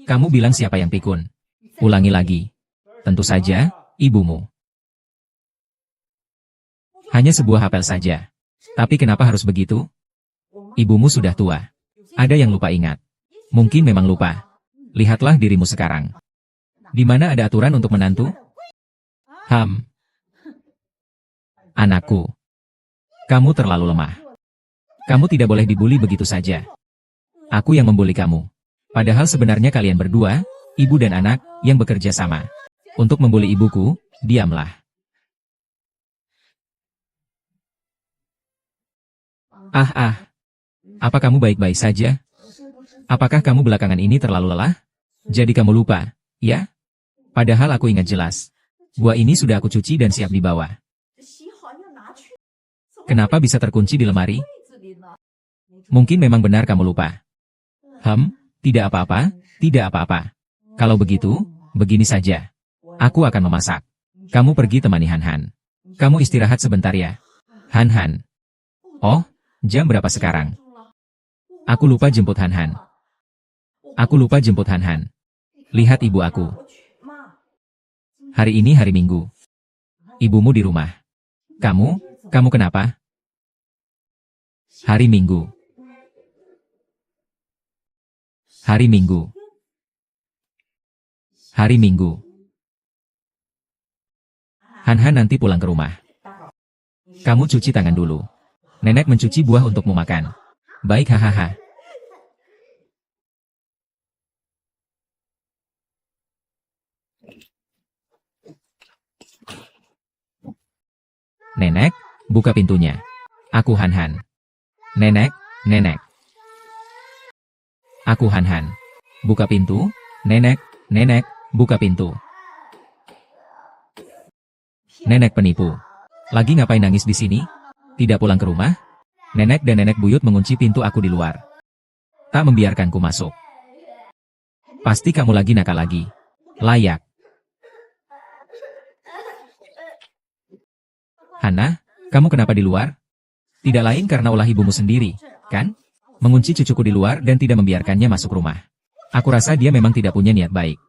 Kamu bilang siapa yang pikun? Ulangi lagi. Tentu saja, ibumu. Hanya sebuah apel saja. Tapi kenapa harus begitu? Ibumu sudah tua. Ada yang lupa ingat. Mungkin memang lupa. Lihatlah dirimu sekarang. Di mana ada aturan untuk menantu? Anakku. Kamu terlalu lemah. Kamu tidak boleh dibuli begitu saja. Aku yang membuli kamu. Padahal sebenarnya kalian berdua, ibu dan anak, yang bekerja sama. Untuk membuli ibuku, diamlah. Apa kamu baik-baik saja? Apakah kamu belakangan ini terlalu lelah? Jadi kamu lupa, ya? Padahal aku ingat jelas. Buah ini sudah aku cuci dan siap dibawa. Kenapa bisa terkunci di lemari? Mungkin memang benar kamu lupa. Tidak apa-apa, tidak apa-apa. Kalau begitu, begini saja. Aku akan memasak. Kamu pergi temani Han-Han. Kamu istirahat sebentar ya. Han-Han. Oh, jam berapa sekarang? Aku lupa jemput Han-Han. Lihat ibu aku. Hari ini hari Minggu. Ibumu di rumah. Kamu kenapa? Hari Minggu. Han-Han nanti pulang ke rumah. Kamu cuci tangan dulu. Nenek mencuci buah untukmu makan. Baik, hahaha. Nenek, buka pintunya. Aku Han-Han. Nenek. Aku Han-Han. Buka pintu. Nenek, buka pintu. Nenek penipu. Lagi ngapain nangis di sini? Tidak pulang ke rumah? Nenek dan nenek buyut mengunci pintu aku di luar. Tak membiarkanku masuk. Pasti kamu lagi nakal lagi. Layak. Hana, kamu kenapa di luar? Tidak lain karena ulah ibumu sendiri, kan? Mengunci cucuku di luar dan tidak membiarkannya masuk rumah. Aku rasa dia memang tidak punya niat baik.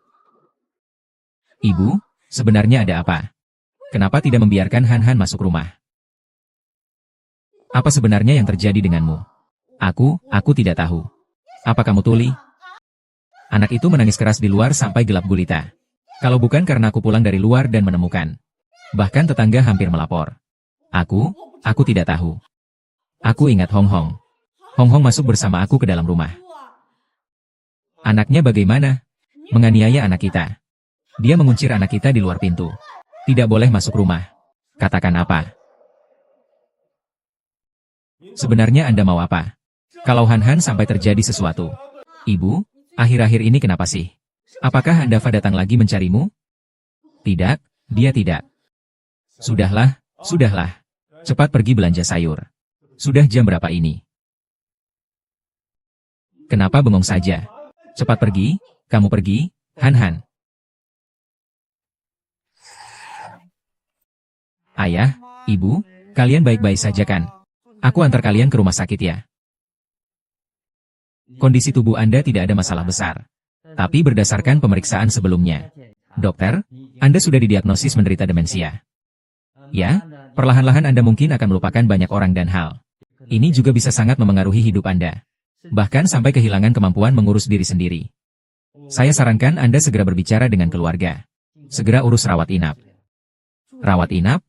Ibu, sebenarnya ada apa? Kenapa tidak membiarkan Han-Han masuk rumah? Apa sebenarnya yang terjadi denganmu? Aku tidak tahu. Apa kamu tuli? Anak itu menangis keras di luar sampai gelap gulita. Kalau bukan karena aku pulang dari luar dan menemukan. Bahkan tetangga hampir melapor. Aku tidak tahu. Aku ingat Hong Hong. Hong Hong masuk bersama aku ke dalam rumah. Anaknya bagaimana? Menganiaya anak kita. Dia menguncir anak kita di luar pintu. Tidak boleh masuk rumah. Katakan apa? Sebenarnya Anda mau apa? Kalau Han-Han sampai terjadi sesuatu. Ibu, akhir-akhir ini kenapa sih? Apakah Anda datang lagi mencarimu? Tidak, dia tidak. Sudahlah. Cepat pergi belanja sayur. Sudah jam berapa ini? Kenapa bengong saja? Cepat pergi, kamu pergi, Han-Han. Ayah, ibu, kalian baik-baik saja kan? Aku antar kalian ke rumah sakit ya. Kondisi tubuh Anda tidak ada masalah besar. Tapi berdasarkan pemeriksaan sebelumnya, dokter, Anda sudah didiagnosis menderita demensia. Ya, perlahan-lahan Anda mungkin akan melupakan banyak orang dan hal. Ini juga bisa sangat memengaruhi hidup Anda. Bahkan sampai kehilangan kemampuan mengurus diri sendiri. Saya sarankan Anda segera berbicara dengan keluarga. Segera urus rawat inap. Rawat inap?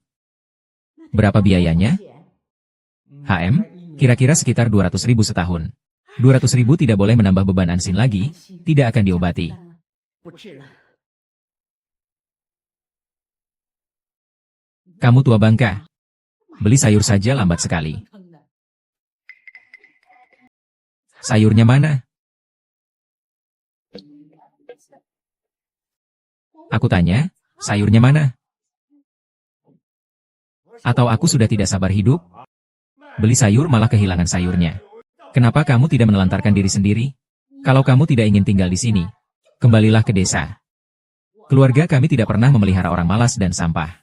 Berapa biayanya? Kira-kira sekitar 200.000 setahun. 200.000 tidak boleh menambah beban Ansin lagi, tidak akan diobati. Kamu tua bangka. Beli sayur saja lambat sekali. Sayurnya mana? Aku tanya, sayurnya mana? Atau aku sudah tidak sabar hidup? Beli sayur malah kehilangan sayurnya. Kenapa kamu tidak menelantarkan diri sendiri? Kalau kamu tidak ingin tinggal di sini, kembalilah ke desa. Keluarga kami tidak pernah memelihara orang malas dan sampah.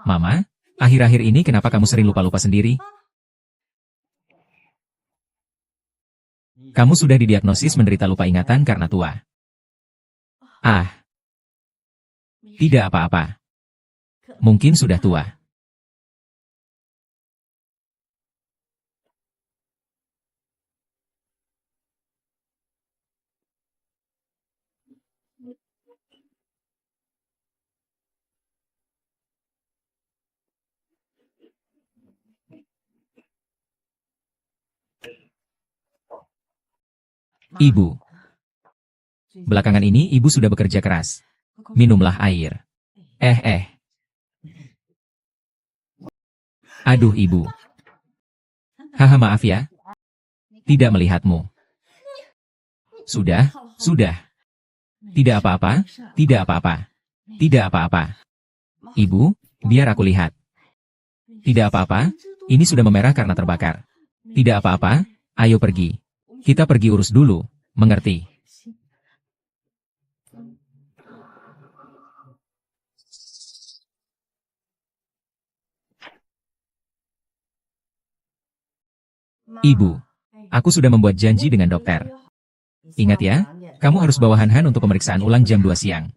Mama, akhir-akhir ini kenapa kamu sering lupa-lupa sendiri? Kamu sudah didiagnosis menderita lupa ingatan karena tua. Ah, tidak apa-apa. Mungkin sudah tua. Ibu. Belakangan ini ibu sudah bekerja keras. Minumlah air. Aduh ibu. Haha maaf ya. Tidak melihatmu. Sudah. Tidak apa-apa, tidak apa-apa. Tidak apa-apa. Ibu, biar aku lihat. Tidak apa-apa, ini sudah memerah karena terbakar. Tidak apa-apa, ayo pergi. Kita pergi urus dulu, mengerti? Ibu, aku sudah membuat janji dengan dokter. Ingat ya, kamu harus bawa Han-Han untuk pemeriksaan ulang jam 2 siang.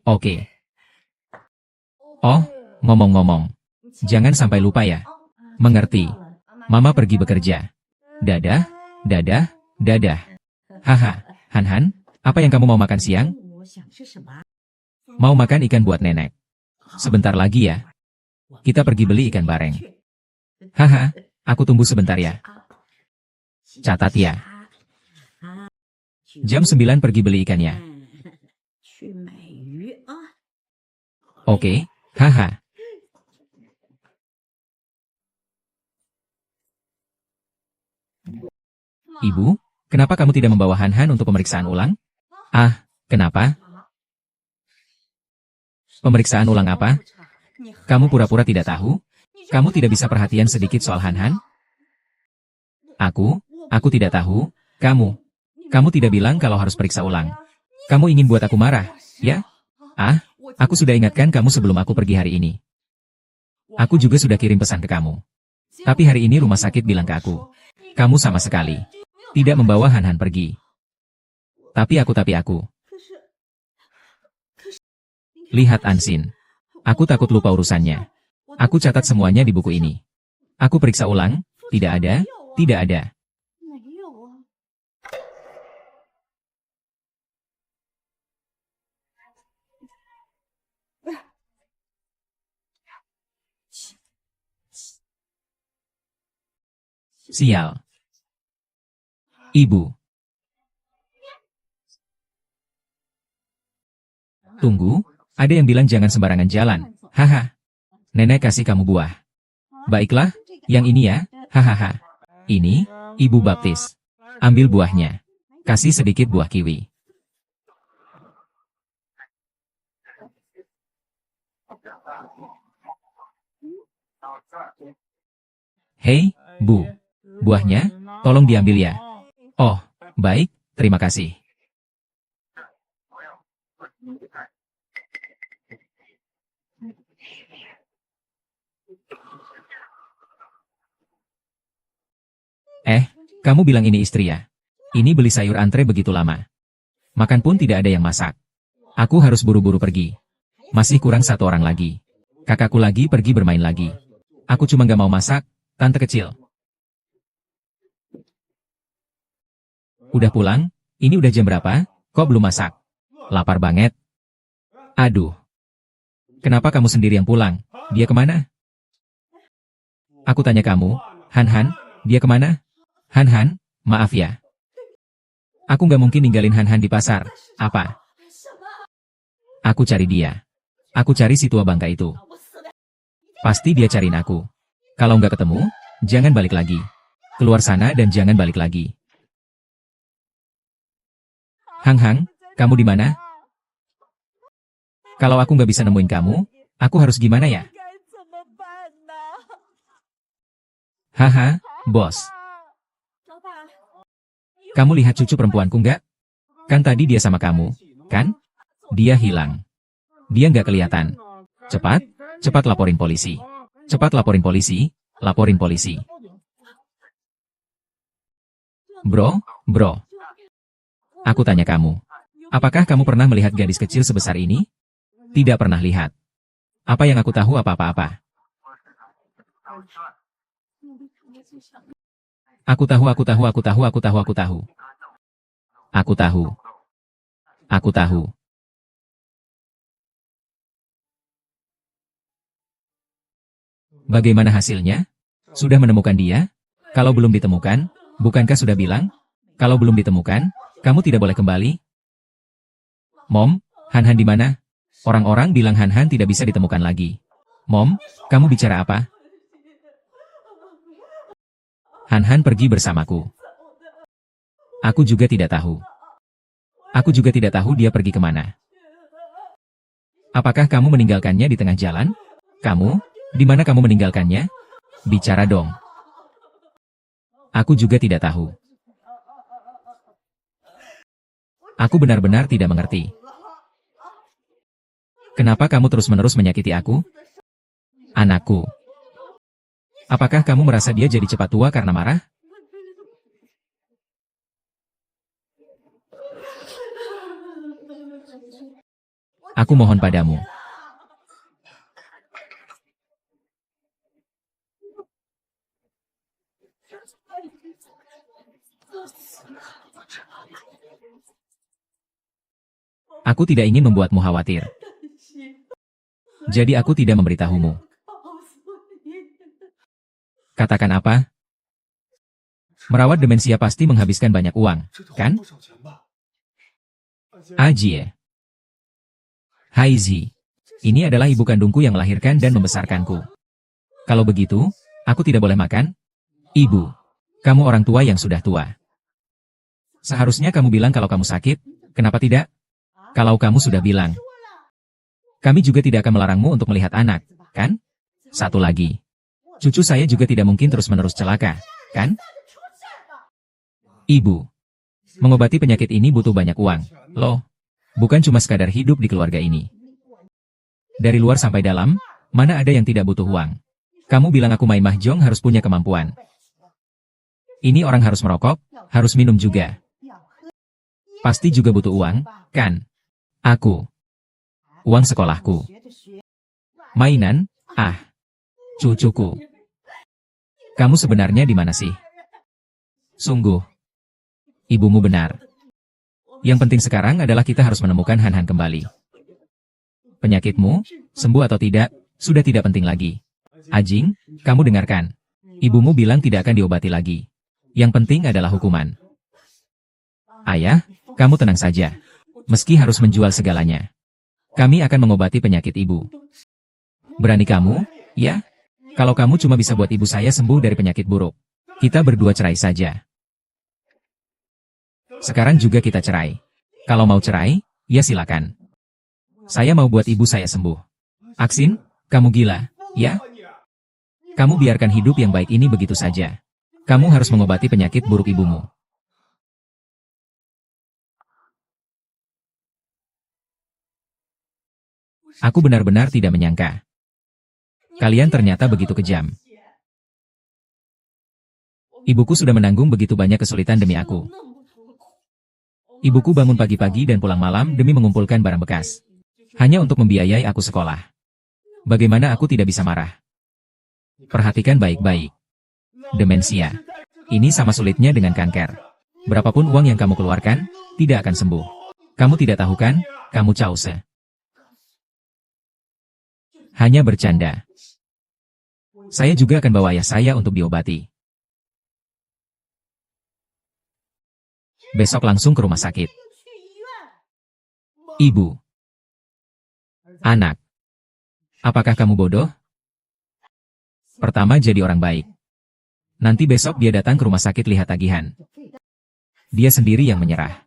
Oke. Oh, ngomong-ngomong. Jangan sampai lupa ya. Mengerti. Mama pergi bekerja. Dadah. Haha, Han-Han, apa yang kamu mau makan siang? Mau makan ikan buat nenek. Sebentar lagi ya. Kita pergi beli ikan bareng. Haha, aku tunggu sebentar ya. Catat ya. Jam 9 pergi beli ikannya. Oke, haha. Ibu, kenapa kamu tidak membawa Han-Han untuk pemeriksaan ulang? Ah, kenapa? Pemeriksaan ulang apa? Kamu pura-pura tidak tahu? Kamu tidak bisa perhatian sedikit soal Han-Han? Aku tidak tahu. Kamu tidak bilang kalau harus periksa ulang. Kamu ingin buat aku marah, ya? Ah, aku sudah ingatkan kamu sebelum aku pergi hari ini. Aku juga sudah kirim pesan ke kamu. Tapi hari ini rumah sakit bilang ke aku, kamu sama sekali tidak membawa Han-Han pergi. Tapi aku. Lihat Ansin. Aku takut lupa urusannya. Aku catat semuanya di buku ini. Aku periksa ulang, tidak ada. Sial. Ibu. Tunggu, ada yang bilang jangan sembarangan jalan. Haha. Nenek kasih kamu buah. Baiklah, yang ini ya. Hahaha. Ini, Ibu baptis. Ambil buahnya. Kasih sedikit buah kiwi. Hei, Bu. Buahnya, tolong diambil ya. Oh, baik, terima kasih. Kamu bilang ini istri ya? Ini beli sayur antre begitu lama. Makan pun tidak ada yang masak. Aku harus buru-buru pergi. Masih kurang 1 orang lagi. Kakakku lagi pergi bermain lagi. Aku cuma gak mau masak, tante kecil. Udah pulang? Ini udah jam berapa? Kok belum masak? Lapar banget. Aduh. Kenapa kamu sendiri yang pulang? Dia kemana? Aku tanya kamu, Han-Han, dia kemana? Han-Han, maaf ya. Aku nggak mungkin ninggalin Han-Han di pasar. Apa? Aku cari dia. Aku cari si tua bangka itu. Pasti dia cariin aku. Kalau nggak ketemu, jangan balik lagi. Keluar sana dan jangan balik lagi. Hang-Hang, kamu di mana? Kalau aku nggak bisa nemuin kamu, Aku harus gimana ya? Haha, bos. Kamu lihat cucu perempuanku nggak? Kan tadi dia sama kamu, kan? Dia hilang. Dia nggak kelihatan. Cepat, cepat laporin polisi. Cepat laporin polisi, laporin polisi. Bro, bro. Aku tanya kamu. Apakah kamu pernah melihat gadis kecil sebesar ini? Tidak pernah lihat. Apa yang aku tahu apa-apa-apa? Aku tahu. Aku tahu. Bagaimana hasilnya? Sudah menemukan dia? Kalau belum ditemukan, bukankah sudah bilang? Kalau belum ditemukan, kamu tidak boleh kembali. Mom, Han di mana? Orang-orang bilang Han tidak bisa ditemukan lagi. Mom, kamu bicara apa? Han pergi bersamaku. Aku juga tidak tahu. Aku juga tidak tahu dia pergi kemana. Apakah kamu meninggalkannya di tengah jalan? Kamu? Di mana kamu meninggalkannya? Bicara dong. Aku juga tidak tahu. Aku benar-benar tidak mengerti. Kenapa kamu terus-menerus menyakiti aku? Anakku. Apakah kamu merasa dia jadi cepat tua karena marah? Aku mohon padamu. Aku tidak ingin membuatmu khawatir. Jadi aku tidak memberitahumu. Katakan apa? Merawat demensia pasti menghabiskan banyak uang, kan? Ajie. Hai Zi. Ini adalah ibu kandungku yang melahirkan dan membesarkanku. Kalau begitu, aku tidak boleh makan? Ibu, kamu orang tua yang sudah tua. Seharusnya kamu bilang kalau kamu sakit, kenapa tidak? Kalau kamu sudah bilang, kami juga tidak akan melarangmu untuk melihat anak, kan? Satu lagi. Cucu saya juga tidak mungkin terus-menerus celaka, kan? Ibu. Mengobati penyakit ini butuh banyak uang, loh. Bukan cuma sekadar hidup di keluarga ini. Dari luar sampai dalam, mana ada yang tidak butuh uang? Kamu bilang aku Mai Mahjong harus punya kemampuan. Ini orang harus merokok, harus minum juga. Pasti juga butuh uang, kan? Aku. Uang sekolahku. Mainan, cucuku. Kamu sebenarnya di mana sih? Sungguh. Ibumu benar. Yang penting sekarang adalah kita harus menemukan Han kembali. Penyakitmu, sembuh atau tidak, sudah tidak penting lagi. Ajing, kamu dengarkan. Ibumu bilang tidak akan diobati lagi. Yang penting adalah hukuman. Ayah, kamu tenang saja. Meski harus menjual segalanya. Kami akan mengobati penyakit ibu. Berani kamu, ya? Kalau kamu cuma bisa buat ibu saya sembuh dari penyakit buruk, kita berdua cerai saja. Sekarang juga kita cerai. Kalau mau cerai, ya silakan. Saya mau buat ibu saya sembuh. Aksin, kamu gila, ya? Kamu biarkan hidup yang baik ini begitu saja. Kamu harus mengobati penyakit buruk ibumu. Aku benar-benar tidak menyangka. Kalian ternyata begitu kejam. Ibuku sudah menanggung begitu banyak kesulitan demi aku. Ibuku bangun pagi-pagi dan pulang malam demi mengumpulkan barang bekas. Hanya untuk membiayai aku sekolah. Bagaimana aku tidak bisa marah? Perhatikan baik-baik. Demensia. Ini sama sulitnya dengan kanker. Berapapun uang yang kamu keluarkan, tidak akan sembuh. Kamu tidak tahu kan? Kamu cause. Hanya bercanda. Saya juga akan bawa ayah saya untuk diobati. Besok langsung ke rumah sakit. Ibu. Anak. Apakah kamu bodoh? Pertama jadi orang baik. Nanti besok dia datang ke rumah sakit lihat tagihan. Dia sendiri yang menyerah.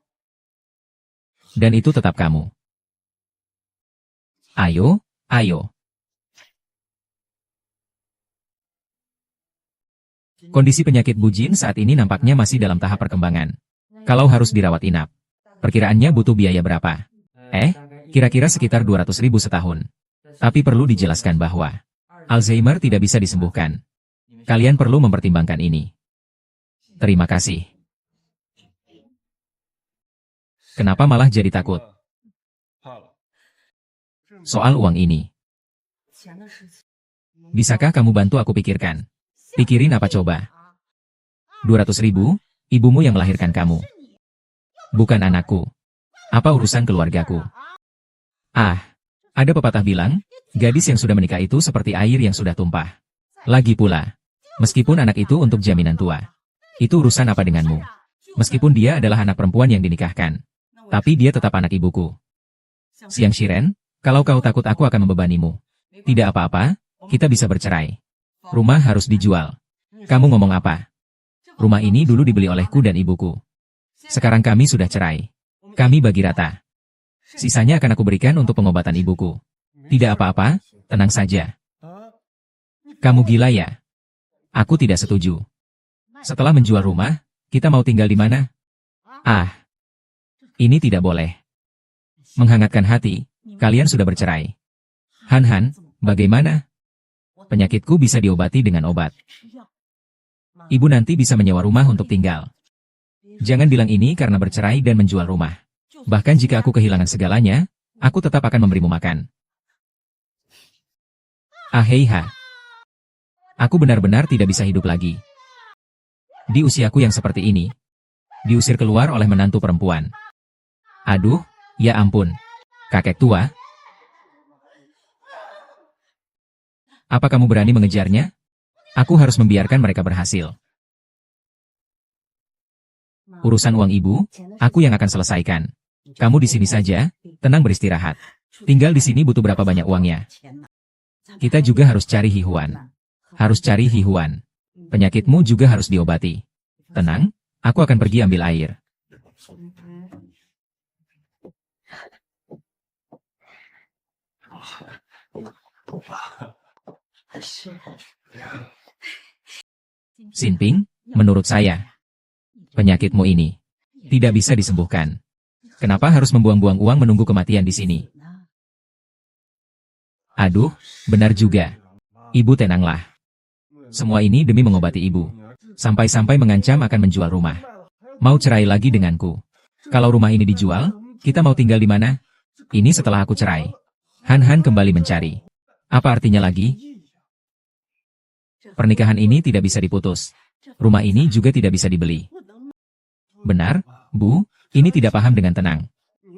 Dan itu tetap kamu. Ayo, ayo. Kondisi penyakit Bu Jin saat ini nampaknya masih dalam tahap perkembangan. Kalau harus dirawat inap, perkiraannya butuh biaya berapa? Kira-kira sekitar 200.000 setahun. Tapi perlu dijelaskan bahwa Alzheimer tidak bisa disembuhkan. Kalian perlu mempertimbangkan ini. Terima kasih. Kenapa malah jadi takut? Soal uang ini. Bisakah kamu bantu aku pikirkan? Pikirin apa coba? 200.000, ibumu yang melahirkan kamu. Bukan anakku. Apa urusan keluargaku? Ada pepatah bilang, gadis yang sudah menikah itu seperti air yang sudah tumpah. Lagi pula, meskipun anak itu untuk jaminan tua, itu urusan apa denganmu? Meskipun dia adalah anak perempuan yang dinikahkan, tapi dia tetap anak ibuku. Siang Shiren, kalau kau takut aku akan membebanimu, tidak apa-apa, kita bisa bercerai. Rumah harus dijual. Kamu ngomong apa? Rumah ini dulu dibeli olehku dan ibuku. Sekarang kami sudah cerai. Kami bagi rata. Sisanya akan aku berikan untuk pengobatan ibuku. Tidak apa-apa, tenang saja. Kamu gila ya? Aku tidak setuju. Setelah menjual rumah, kita mau tinggal di mana? Ini tidak boleh. Menghangatkan hati, kalian sudah bercerai. Han, bagaimana? Penyakitku bisa diobati dengan obat. Ibu nanti bisa menyewa rumah untuk tinggal. Jangan bilang ini karena bercerai dan menjual rumah. Bahkan jika aku kehilangan segalanya, aku tetap akan memberimu makan. Aku benar-benar tidak bisa hidup lagi. Di usiaku yang seperti ini, diusir keluar oleh menantu perempuan. Aduh, ya ampun. Kakek tua. Apa kamu berani mengejarnya? Aku harus membiarkan mereka berhasil. Urusan uang ibu, aku yang akan selesaikan. Kamu di sini saja, tenang beristirahat. Tinggal di sini butuh berapa banyak uangnya? Kita juga harus cari hihuan. Penyakitmu juga harus diobati. Tenang, aku akan pergi ambil air. Sinping, menurut saya, penyakitmu ini tidak bisa disembuhkan. Kenapa harus membuang-buang uang menunggu kematian di sini? Aduh, benar juga. Ibu tenanglah. Semua ini demi mengobati ibu. Sampai-sampai mengancam akan menjual rumah. Mau cerai lagi denganku. Kalau rumah ini dijual, kita mau tinggal di mana? Ini setelah aku cerai. Han kembali mencari. Apa artinya lagi? Pernikahan ini tidak bisa diputus. Rumah ini juga tidak bisa dibeli. Benar, Bu, ini tidak paham dengan tenang.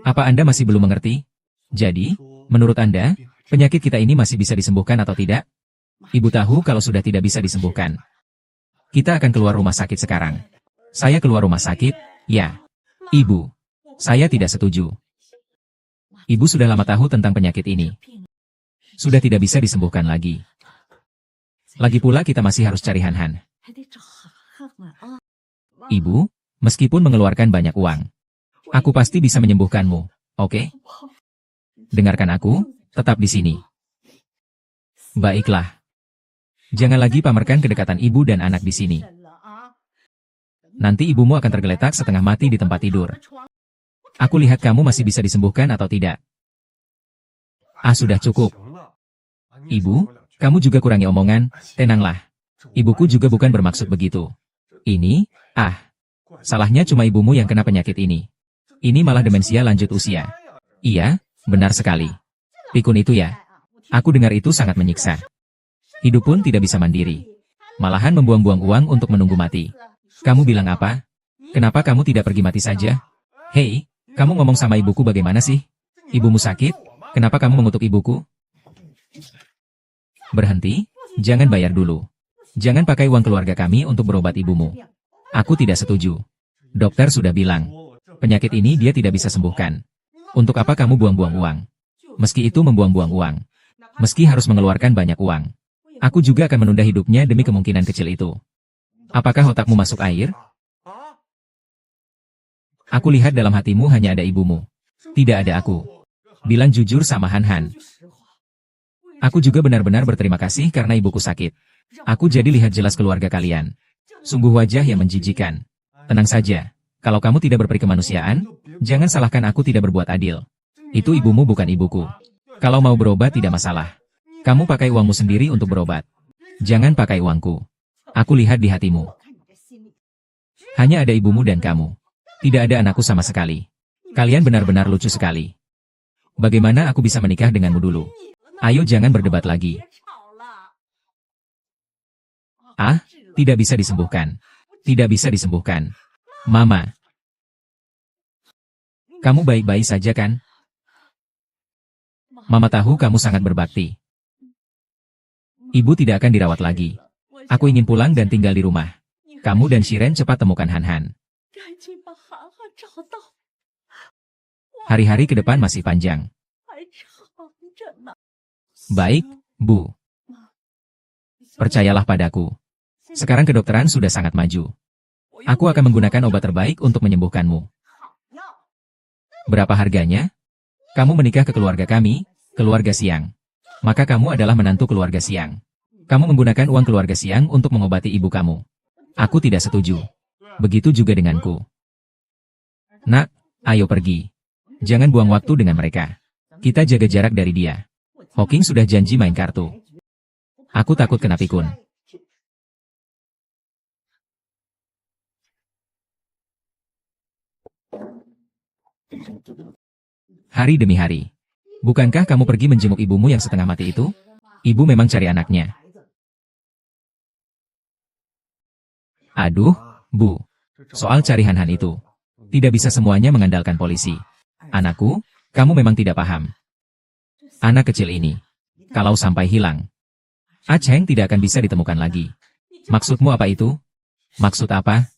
Apa Anda masih belum mengerti? Jadi, menurut Anda, penyakit kita ini masih bisa disembuhkan atau tidak? Ibu tahu kalau sudah tidak bisa disembuhkan. Kita akan keluar rumah sakit sekarang. Saya keluar rumah sakit? Ya. Ibu, saya tidak setuju. Ibu sudah lama tahu tentang penyakit ini. Sudah tidak bisa disembuhkan lagi. Lagi pula kita masih harus cari Han. Ibu, meskipun mengeluarkan banyak uang, aku pasti bisa menyembuhkanmu, oke? Dengarkan aku, tetap di sini. Baiklah. Jangan lagi pamerkan kedekatan ibu dan anak di sini. Nanti ibumu akan tergeletak setengah mati di tempat tidur. Aku lihat kamu masih bisa disembuhkan atau tidak. Sudah cukup. Ibu, kamu juga kurangi omongan, tenanglah. Ibuku juga bukan bermaksud begitu. Ini, salahnya cuma ibumu yang kena penyakit ini. Ini malah demensia lanjut usia. Iya, benar sekali. Pikun itu ya. Aku dengar itu sangat menyiksa. Hidup pun tidak bisa mandiri. Malahan membuang-buang uang untuk menunggu mati. Kamu bilang apa? Kenapa kamu tidak pergi mati saja? Hei, kamu ngomong sama ibuku bagaimana sih? Ibumu sakit? Kenapa kamu mengutuk ibuku? Berhenti, jangan bayar dulu. Jangan pakai uang keluarga kami untuk berobat ibumu. Aku tidak setuju. Dokter sudah bilang, penyakit ini dia tidak bisa sembuhkan. Untuk apa kamu buang-buang uang? Meski itu membuang-buang uang. Meski harus mengeluarkan banyak uang. Aku juga akan menunda hidupnya demi kemungkinan kecil itu. Apakah otakmu masuk air? Aku lihat dalam hatimu hanya ada ibumu. Tidak ada aku. Bilang jujur sama Han. Aku juga benar-benar berterima kasih karena ibuku sakit. Aku jadi lihat jelas keluarga kalian. Sungguh wajah yang menjijikan. Tenang saja. Kalau kamu tidak berperi kemanusiaan, jangan salahkan aku tidak berbuat adil. Itu ibumu bukan ibuku. Kalau mau berobat tidak masalah. Kamu pakai uangmu sendiri untuk berobat. Jangan pakai uangku. Aku lihat di hatimu. Hanya ada ibumu dan kamu. Tidak ada anakku sama sekali. Kalian benar-benar lucu sekali. Bagaimana aku bisa menikah denganmu dulu? Ayo jangan berdebat lagi. Ah, tidak bisa disembuhkan. Tidak bisa disembuhkan. Mama, kamu baik-baik saja kan? Mama tahu kamu sangat berbakti. Ibu tidak akan dirawat lagi. Aku ingin pulang dan tinggal di rumah. Kamu dan Shiren cepat temukan Han Han. Hari-hari ke depan masih panjang. Baik, Bu. Percayalah padaku. Sekarang kedokteran sudah sangat maju. Aku akan menggunakan obat terbaik untuk menyembuhkanmu. Berapa harganya? Kamu menikah ke keluarga kami, keluarga Siang. Maka kamu adalah menantu keluarga Siang. Kamu menggunakan uang keluarga Siang untuk mengobati ibu kamu. Aku tidak setuju. Begitu juga denganku. Nak, ayo pergi. Jangan buang waktu dengan mereka. Kita jaga jarak dari dia. Hawking sudah janji main kartu. Aku takut kena pikun. Hari demi hari. Bukankah kamu pergi menjenguk ibumu yang setengah mati itu? Ibu memang cari anaknya. Aduh, Bu. Soal cari Han Han itu. Tidak bisa semuanya mengandalkan polisi. Anakku, kamu memang tidak paham. Anak kecil ini. Kalau sampai hilang, Cheng tidak akan bisa ditemukan lagi. Maksudmu apa itu? Maksud apa?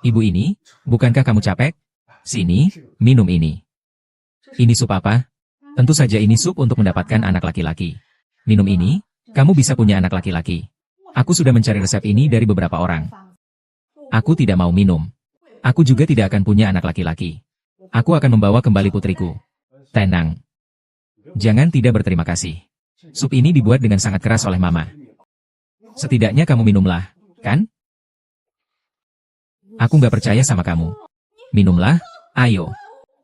Ibu ini, bukankah kamu capek? Sini, minum ini. Ini sup apa? Tentu saja ini sup untuk mendapatkan anak laki-laki. Minum ini, kamu bisa punya anak laki-laki. Aku sudah mencari resep ini dari beberapa orang. Aku tidak mau minum. Aku juga tidak akan punya anak laki-laki. Aku akan membawa kembali putriku. Tenang. Jangan tidak berterima kasih. Sup ini dibuat dengan sangat keras oleh Mama. Setidaknya kamu minumlah, kan? Aku nggak percaya sama kamu. Minumlah, ayo.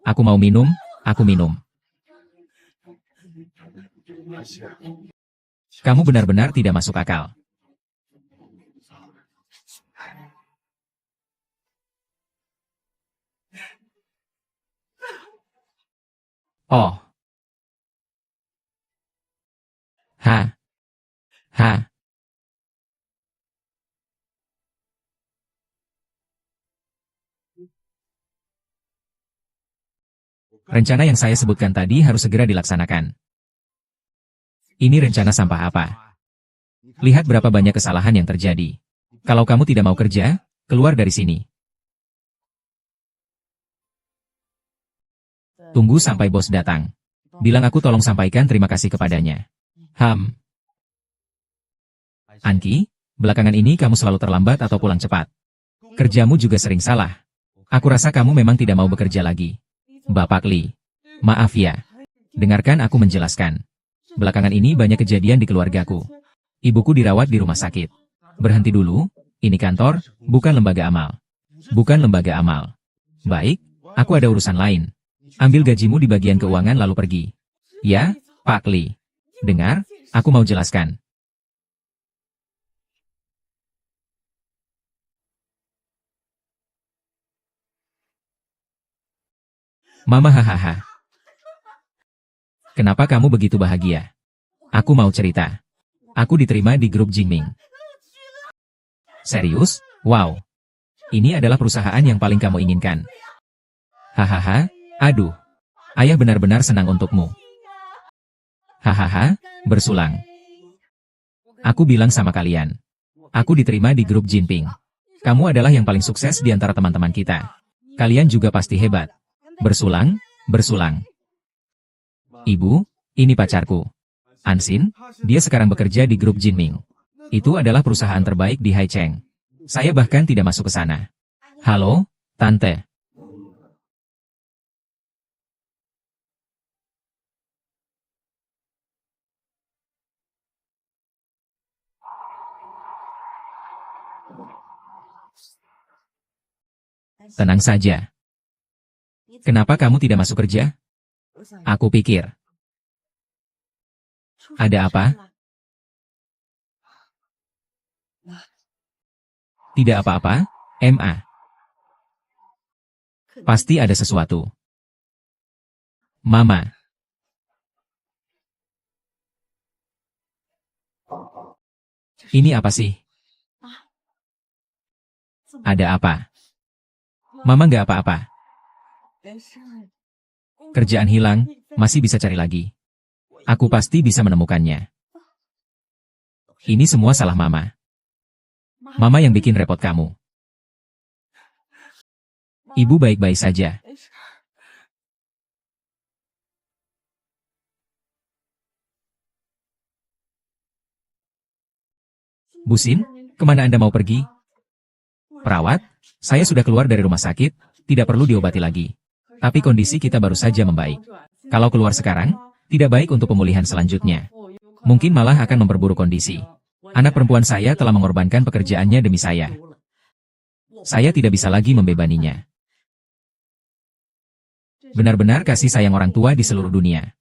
Aku mau minum, aku minum. Kamu benar-benar tidak masuk akal. Oh. Ha. Ha. Rencana yang saya sebutkan tadi harus segera dilaksanakan. Ini rencana sampah apa? Lihat berapa banyak kesalahan yang terjadi. Kalau kamu tidak mau kerja, keluar dari sini. Tunggu sampai bos datang. Bilang aku tolong sampaikan terima kasih kepadanya. Anki, belakangan ini kamu selalu terlambat atau pulang cepat. Kerjamu juga sering salah. Aku rasa kamu memang tidak mau bekerja lagi. Bapak Lee. Maaf ya. Dengarkan aku menjelaskan. Belakangan ini banyak kejadian di keluargaku. Ibuku dirawat di rumah sakit. Berhenti dulu, ini kantor, bukan lembaga amal. Bukan lembaga amal. Baik, aku ada urusan lain. Ambil gajimu di bagian keuangan lalu pergi. Ya, Pak Lee. Dengar, aku mau jelaskan. Mama hahaha. Kenapa kamu begitu bahagia? Aku mau cerita. Aku diterima di grup Jingming. Serius? Wow. Ini adalah perusahaan yang paling kamu inginkan. Hahaha, aduh. Ayah benar-benar senang untukmu. Hahaha, bersulang. Aku bilang sama kalian. Aku diterima di grup Jinping. Kamu adalah yang paling sukses di antara teman-teman kita. Kalian juga pasti hebat. Bersulang, bersulang. Ibu, ini pacarku. Ansin, dia sekarang bekerja di grup Jinming. Itu adalah perusahaan terbaik di Haicheng. Saya bahkan tidak masuk ke sana. Halo, Tante. Tenang saja. Kenapa kamu tidak masuk kerja? Aku pikir. Ada apa? Tidak apa-apa, Ma. Pasti ada sesuatu. Mama. Ini apa sih? Ada apa? Mama nggak apa-apa. Kerjaan hilang, masih bisa cari lagi. Aku pasti bisa menemukannya. Ini semua salah Mama. Mama yang bikin repot kamu. Ibu baik-baik saja. Busin, kemana Anda mau pergi? Perawat, saya sudah keluar dari rumah sakit, tidak perlu diobati lagi. Tapi kondisi kita baru saja membaik. Kalau keluar sekarang, tidak baik untuk pemulihan selanjutnya. Mungkin malah akan memperburuk kondisi. Anak perempuan saya telah mengorbankan pekerjaannya demi saya. Saya tidak bisa lagi membebaninya. Benar-benar kasih sayang orang tua di seluruh dunia.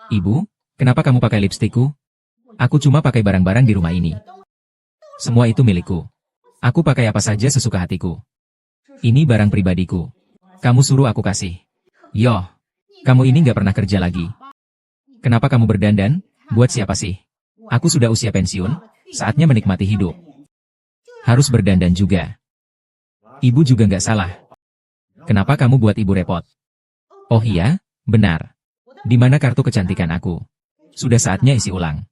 Ibu, kenapa kamu pakai lipstikku? Aku cuma pakai barang-barang di rumah ini. Semua itu milikku. Aku pakai apa saja sesuka hatiku. Ini barang pribadiku. Kamu suruh aku kasih. Yoh, kamu ini nggak pernah kerja lagi. Kenapa kamu berdandan? Buat siapa sih? Aku sudah usia pensiun, saatnya menikmati hidup. Harus berdandan juga. Ibu juga nggak salah. Kenapa kamu buat ibu repot? Oh iya, benar. Di mana kartu kecantikan aku? Sudah saatnya isi ulang.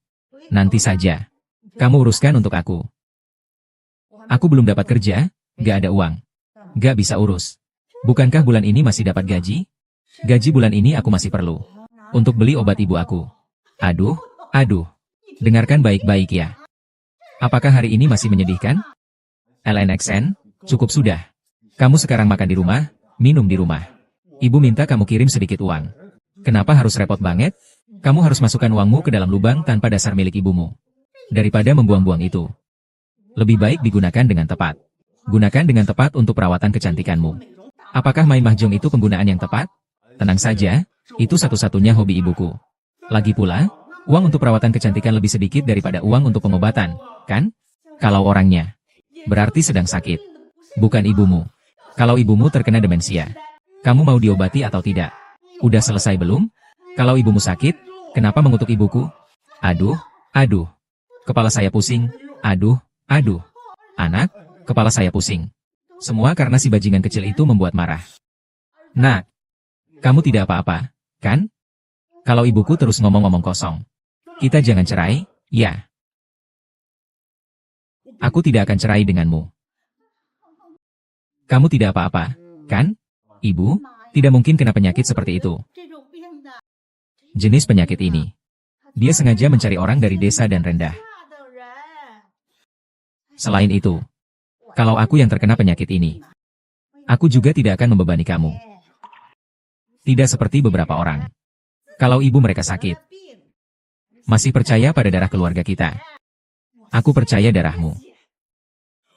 Nanti saja. Kamu uruskan untuk aku. Aku belum dapat kerja, gak ada uang. Gak bisa urus. Bukankah bulan ini masih dapat gaji? Gaji bulan ini aku masih perlu. Untuk beli obat ibu aku. Aduh. Dengarkan baik-baik ya. Apakah hari ini masih menyedihkan? LNXN, cukup sudah. Kamu sekarang makan di rumah, minum di rumah. Ibu minta kamu kirim sedikit uang. Kenapa harus repot banget? Kamu harus masukkan uangmu ke dalam lubang tanpa dasar milik ibumu. Daripada membuang-buang itu. Lebih baik digunakan dengan tepat. Gunakan dengan tepat untuk perawatan kecantikanmu. Apakah main mahjong itu penggunaan yang tepat? Tenang saja, itu satu-satunya hobi ibuku. Lagi pula, uang untuk perawatan kecantikan lebih sedikit daripada uang untuk pengobatan, kan? Kalau orangnya berarti sedang sakit. Bukan ibumu. Kalau ibumu terkena demensia, kamu mau diobati atau tidak? Udah selesai belum? Kalau ibumu sakit, kenapa mengutuk ibuku? Aduh. Kepala saya pusing. Aduh. Anak, kepala saya pusing. Semua karena si bajingan kecil itu membuat marah. Nak, kamu tidak apa-apa, kan? Kalau ibuku terus ngomong-ngomong kosong. Kita jangan cerai, ya? Aku tidak akan cerai denganmu. Kamu tidak apa-apa, kan? Ibu, tidak mungkin kena penyakit seperti itu. Jenis penyakit ini. Dia sengaja mencari orang dari desa dan rendah. Selain itu, kalau aku yang terkena penyakit ini, aku juga tidak akan membebani kamu. Tidak seperti beberapa orang. Kalau ibu mereka sakit, masih percaya pada darah keluarga kita. Aku percaya darahmu.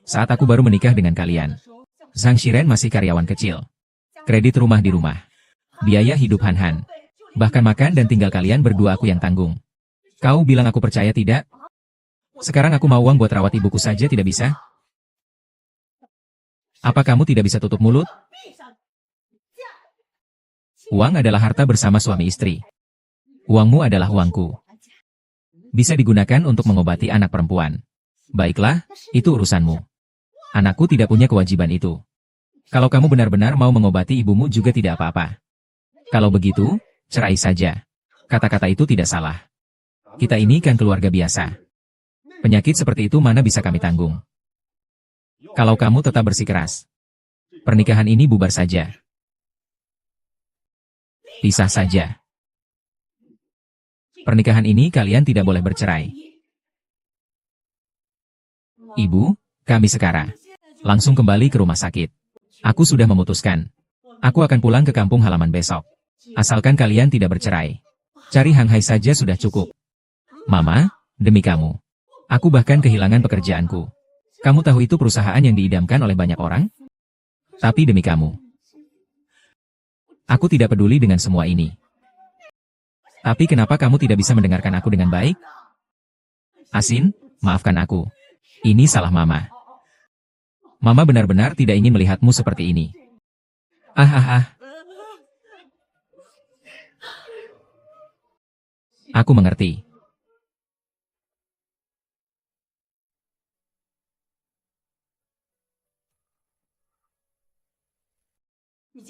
Saat aku baru menikah dengan kalian, Zhang Shiren masih karyawan kecil. Kredit rumah di rumah. Biaya hidup Han-Han. Bahkan makan dan tinggal kalian berdua aku yang tanggung. Kau bilang aku percaya tidak? Sekarang aku mau uang buat rawat ibuku saja tidak bisa? Apa kamu tidak bisa tutup mulut? Uang adalah harta bersama suami istri. Uangmu adalah uangku. Bisa digunakan untuk mengobati anak perempuan. Baiklah, itu urusanmu. Anakku tidak punya kewajiban itu. Kalau kamu benar-benar mau mengobati ibumu juga tidak apa-apa. Kalau begitu, cerai saja. Kata-kata itu tidak salah. Kita ini kan keluarga biasa. Penyakit seperti itu mana bisa kami tanggung. Kalau kamu tetap bersikeras, pernikahan ini bubar saja. Pisah saja. Pernikahan ini kalian tidak boleh bercerai. Ibu, kami sekarang langsung kembali ke rumah sakit. Aku sudah memutuskan. Aku akan pulang ke kampung halaman besok. Asalkan kalian tidak bercerai. Cari Hang Hai saja sudah cukup. Mama, demi kamu, Aku bahkan kehilangan pekerjaanku. Kamu tahu itu perusahaan yang diidamkan oleh banyak orang? Tapi demi kamu, aku tidak peduli dengan semua ini. Tapi kenapa kamu tidak bisa mendengarkan aku dengan baik? Asin, maafkan aku. Ini salah Mama. Mama benar-benar tidak ingin melihatmu seperti ini. Ah ah ah. Aku mengerti.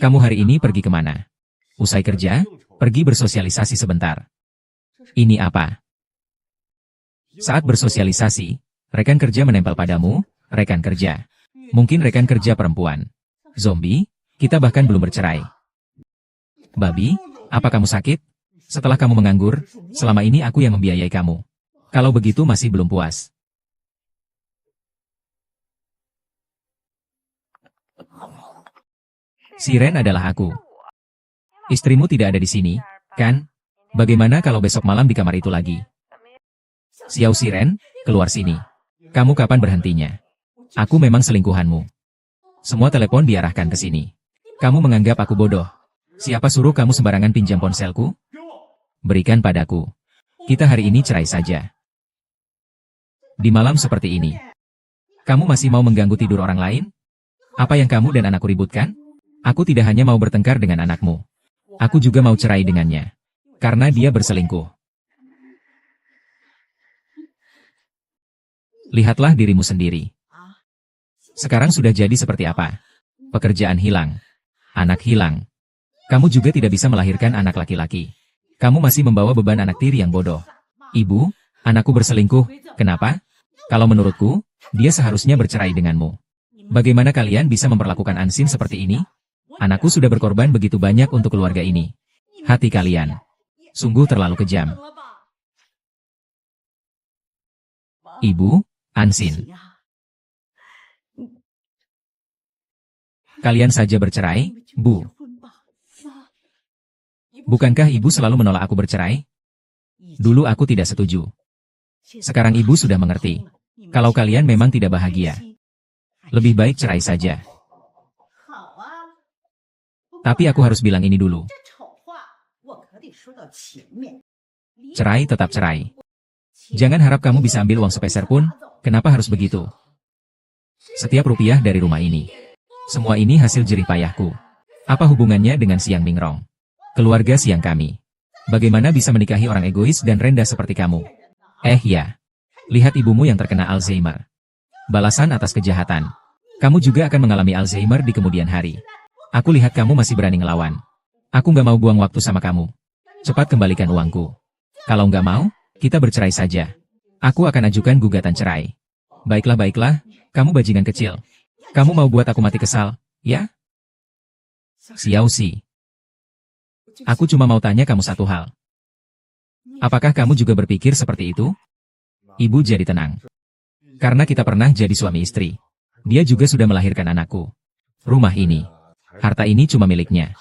Kamu hari ini pergi kemana? Usai kerja, pergi bersosialisasi sebentar. Ini apa? Saat bersosialisasi, rekan kerja menempel padamu, rekan kerja. Mungkin rekan kerja perempuan. Zombie, kita bahkan belum bercerai. Babi, apa kamu sakit? Setelah kamu menganggur, selama ini aku yang membiayai kamu. Kalau begitu masih belum puas. Siren adalah aku. Istrimu tidak ada di sini, kan? Bagaimana kalau besok malam di kamar itu lagi? Xiao Siren, keluar sini. Kamu kapan berhentinya? Aku memang selingkuhanmu. Semua telepon diarahkan ke sini. Kamu menganggap aku bodoh. Siapa suruh kamu sembarangan pinjam ponselku? Berikan padaku. Kita hari ini cerai saja. Di malam seperti ini. Kamu masih mau mengganggu tidur orang lain? Apa yang kamu dan anakku ributkan? Aku tidak hanya mau bertengkar dengan anakmu. Aku juga mau cerai dengannya. Karena dia berselingkuh. Lihatlah dirimu sendiri. Sekarang sudah jadi seperti apa? Pekerjaan hilang. Anak hilang. Kamu juga tidak bisa melahirkan anak laki-laki. Kamu masih membawa beban anak tiri yang bodoh. Ibu, anakku berselingkuh. Kenapa? Kalau menurutku, dia seharusnya bercerai denganmu. Bagaimana kalian bisa memperlakukan Ansin seperti ini? Anakku sudah berkorban begitu banyak untuk keluarga ini. Hati kalian sungguh terlalu kejam. Ibu, Ansin. Kalian saja bercerai, Bu. Bukankah ibu selalu menolak aku bercerai? Dulu aku tidak setuju. Sekarang ibu sudah mengerti. Kalau kalian memang tidak bahagia, lebih baik cerai saja. Tapi aku harus bilang ini dulu. Cerai tetap cerai. Jangan harap kamu bisa ambil uang sepeser pun. Kenapa harus begitu? Setiap rupiah dari rumah ini. Semua ini hasil jerih payahku. Apa hubungannya dengan Siang Mingrong? Keluarga Siang kami. Bagaimana bisa menikahi orang egois dan rendah seperti kamu? Ya. Lihat ibumu yang terkena Alzheimer. Balasan atas kejahatan. Kamu juga akan mengalami Alzheimer di kemudian hari. Aku lihat kamu masih berani ngelawan. Aku nggak mau buang waktu sama kamu. Cepat kembalikan uangku. Kalau nggak mau, kita bercerai saja. Aku akan ajukan gugatan cerai. Baiklah, kamu bajingan kecil. Kamu mau buat aku mati kesal, ya? Xiao Si. Aku cuma mau tanya kamu satu hal. Apakah kamu juga berpikir seperti itu? Ibu jadi tenang. Karena kita pernah jadi suami istri. Dia juga sudah melahirkan anakku. Rumah ini. Harta ini cuma miliknya.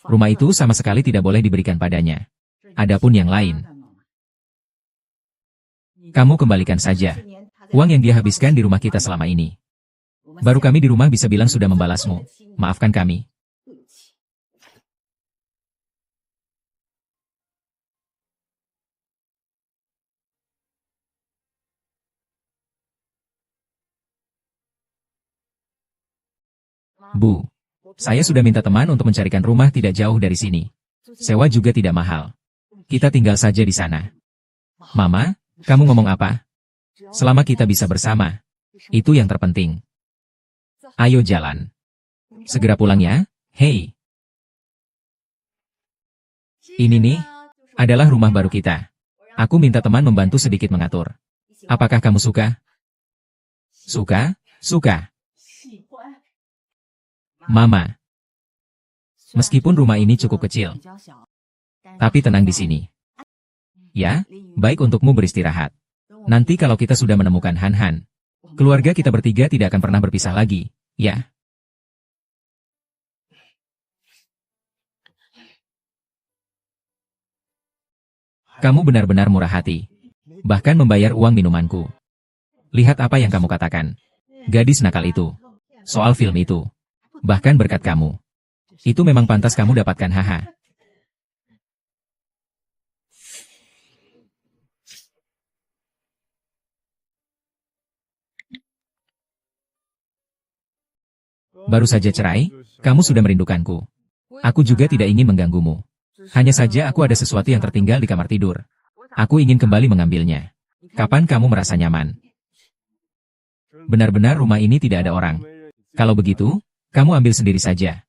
Rumah itu sama sekali tidak boleh diberikan padanya. Adapun yang lain. Kamu kembalikan saja. Uang yang dia habiskan di rumah kita selama ini. Baru kami di rumah bisa bilang sudah membalasmu. Maafkan kami. Bu, saya sudah minta teman untuk mencarikan rumah tidak jauh dari sini. Sewa juga tidak mahal. Kita tinggal saja di sana. Mama, kamu ngomong apa? Selama kita bisa bersama. Itu yang terpenting. Ayo jalan. Segera pulang ya, hei. Ini nih, adalah rumah baru kita. Aku minta teman membantu sedikit mengatur. Apakah kamu suka? Suka? Suka. Mama. Meskipun rumah ini cukup kecil. Tapi tenang di sini. Ya, baik untukmu beristirahat. Nanti kalau kita sudah menemukan Han-Han, keluarga kita bertiga tidak akan pernah berpisah lagi, ya? Kamu benar-benar murah hati. Bahkan membayar uang minumanku. Lihat apa yang kamu katakan. Gadis nakal itu. Soal film itu. Bahkan berkat kamu. Itu memang pantas kamu dapatkan haha. Baru saja cerai, kamu sudah merindukanku. Aku juga tidak ingin mengganggumu. Hanya saja aku ada sesuatu yang tertinggal di kamar tidur. Aku ingin kembali mengambilnya. Kapan kamu merasa nyaman? Benar-benar rumah ini tidak ada orang. Kalau begitu, kamu ambil sendiri saja.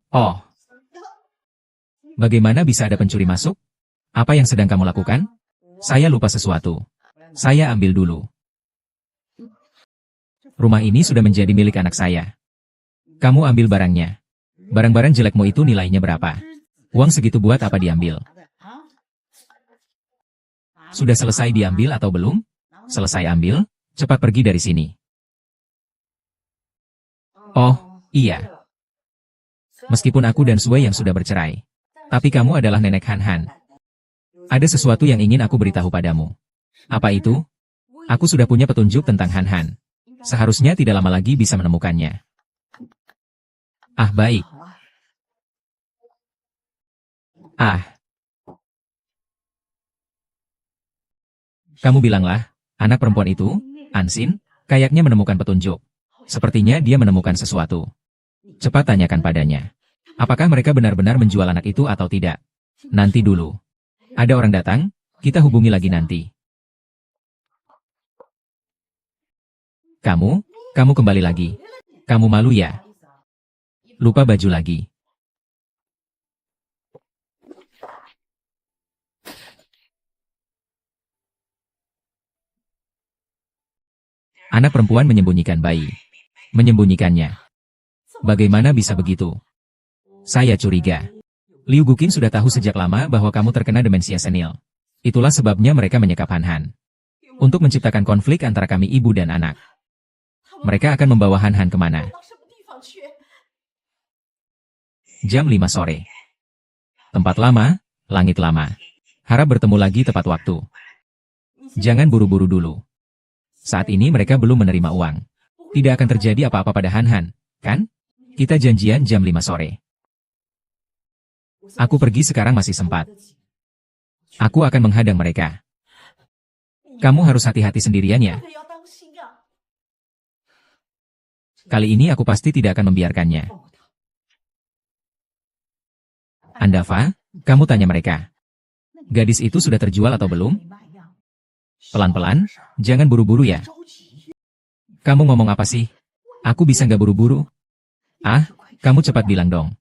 Oh, bagaimana bisa ada pencuri masuk? Apa yang sedang kamu lakukan? Saya lupa sesuatu. Saya ambil dulu. Rumah ini sudah menjadi milik anak saya. Kamu ambil barangnya. Barang-barang jelekmu itu nilainya berapa? Uang segitu buat apa diambil? Sudah selesai diambil atau belum? Selesai ambil, cepat pergi dari sini. Oh, iya. Meskipun aku dan Sue yang sudah bercerai. Tapi kamu adalah nenek Han Han. Ada sesuatu yang ingin aku beritahu padamu. Apa itu? Aku sudah punya petunjuk tentang Han Han. Seharusnya tidak lama lagi bisa menemukannya. Ah, baik. Ah. Kamu bilanglah, anak perempuan itu, Ansin, kayaknya menemukan petunjuk. Sepertinya dia menemukan sesuatu. Cepat tanyakan padanya. Apakah mereka benar-benar menjual anak itu atau tidak? Nanti dulu. Ada orang datang, kita hubungi lagi nanti. Kamu kembali lagi. Kamu malu ya? Lupa baju lagi. Anak perempuan menyembunyikan bayi. Menyembunyikannya. Bagaimana bisa begitu? Saya curiga. Liu Guqin sudah tahu sejak lama bahwa kamu terkena demensia senil. Itulah sebabnya mereka menyekap Han Han. Untuk menciptakan konflik antara kami ibu dan anak. Mereka akan membawa Han Han kemana? Jam 5 sore. Tempat lama, langit lama. Harap bertemu lagi tepat waktu. Jangan buru-buru dulu. Saat ini mereka belum menerima uang. Tidak akan terjadi apa-apa pada Han Han, kan? Kita janjian jam 5 sore. Aku pergi sekarang masih sempat. Aku akan menghadang mereka. Kamu harus hati-hati sendirian ya. Kali ini aku pasti tidak akan membiarkannya. Andava, kamu tanya mereka. Gadis itu sudah terjual atau belum? Pelan-pelan, jangan buru-buru ya. Kamu ngomong apa sih? Aku bisa nggak buru-buru? Ah, kamu cepat bilang dong.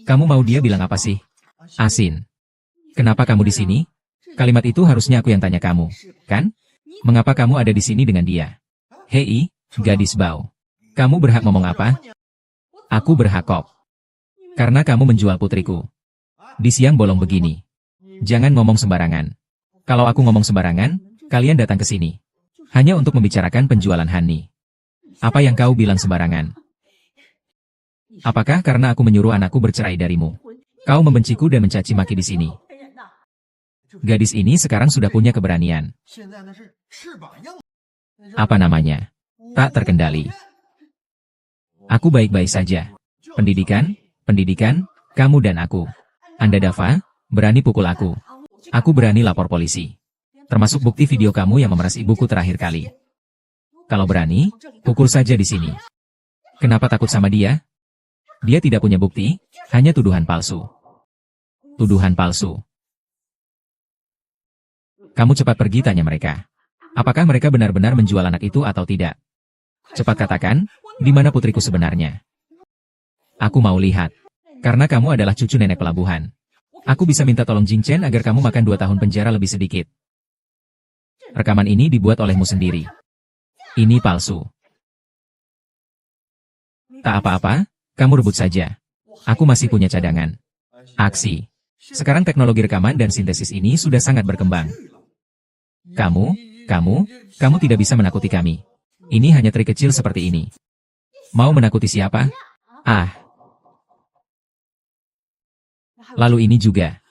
Kamu mau dia bilang apa sih? Asin. Kenapa kamu di sini? Kalimat itu harusnya aku yang tanya kamu, kan? Mengapa kamu ada di sini dengan dia? Hei, gadis bau. Kamu berhak ngomong apa? Aku berhak kok. Karena kamu menjual putriku. Di siang bolong begini. Jangan ngomong sembarangan. Kalau aku ngomong sembarangan, kalian datang ke sini. Hanya untuk membicarakan penjualan Hani. Apa yang kau bilang sembarangan? Apakah karena aku menyuruh anakku bercerai darimu? Kau membenciku dan mencaci maki di sini. Gadis ini sekarang sudah punya keberanian. Apa namanya? Tak terkendali. Aku baik-baik saja. Pendidikan, kamu dan aku. Anda Dava, berani pukul aku. Aku berani lapor polisi. Termasuk bukti video kamu yang memeras ibuku terakhir kali. Kalau berani, pukul saja di sini. Kenapa takut sama dia? Dia tidak punya bukti, hanya tuduhan palsu. Tuduhan palsu. Kamu cepat pergi tanya mereka. Apakah mereka benar-benar menjual anak itu atau tidak? Cepat katakan, di mana putriku sebenarnya? Aku mau lihat. Karena kamu adalah cucu nenek pelabuhan. Aku bisa minta tolong Jing Chen agar kamu makan 2 tahun penjara lebih sedikit. Rekaman ini dibuat olehmu sendiri. Ini palsu. Tak apa-apa, kamu rebut saja. Aku masih punya cadangan. Aksi. Sekarang teknologi rekaman dan sintesis ini sudah sangat berkembang. Kamu tidak bisa menakuti kami. Ini hanya trik kecil seperti ini. Mau menakuti siapa? Ah. Lalu ini juga.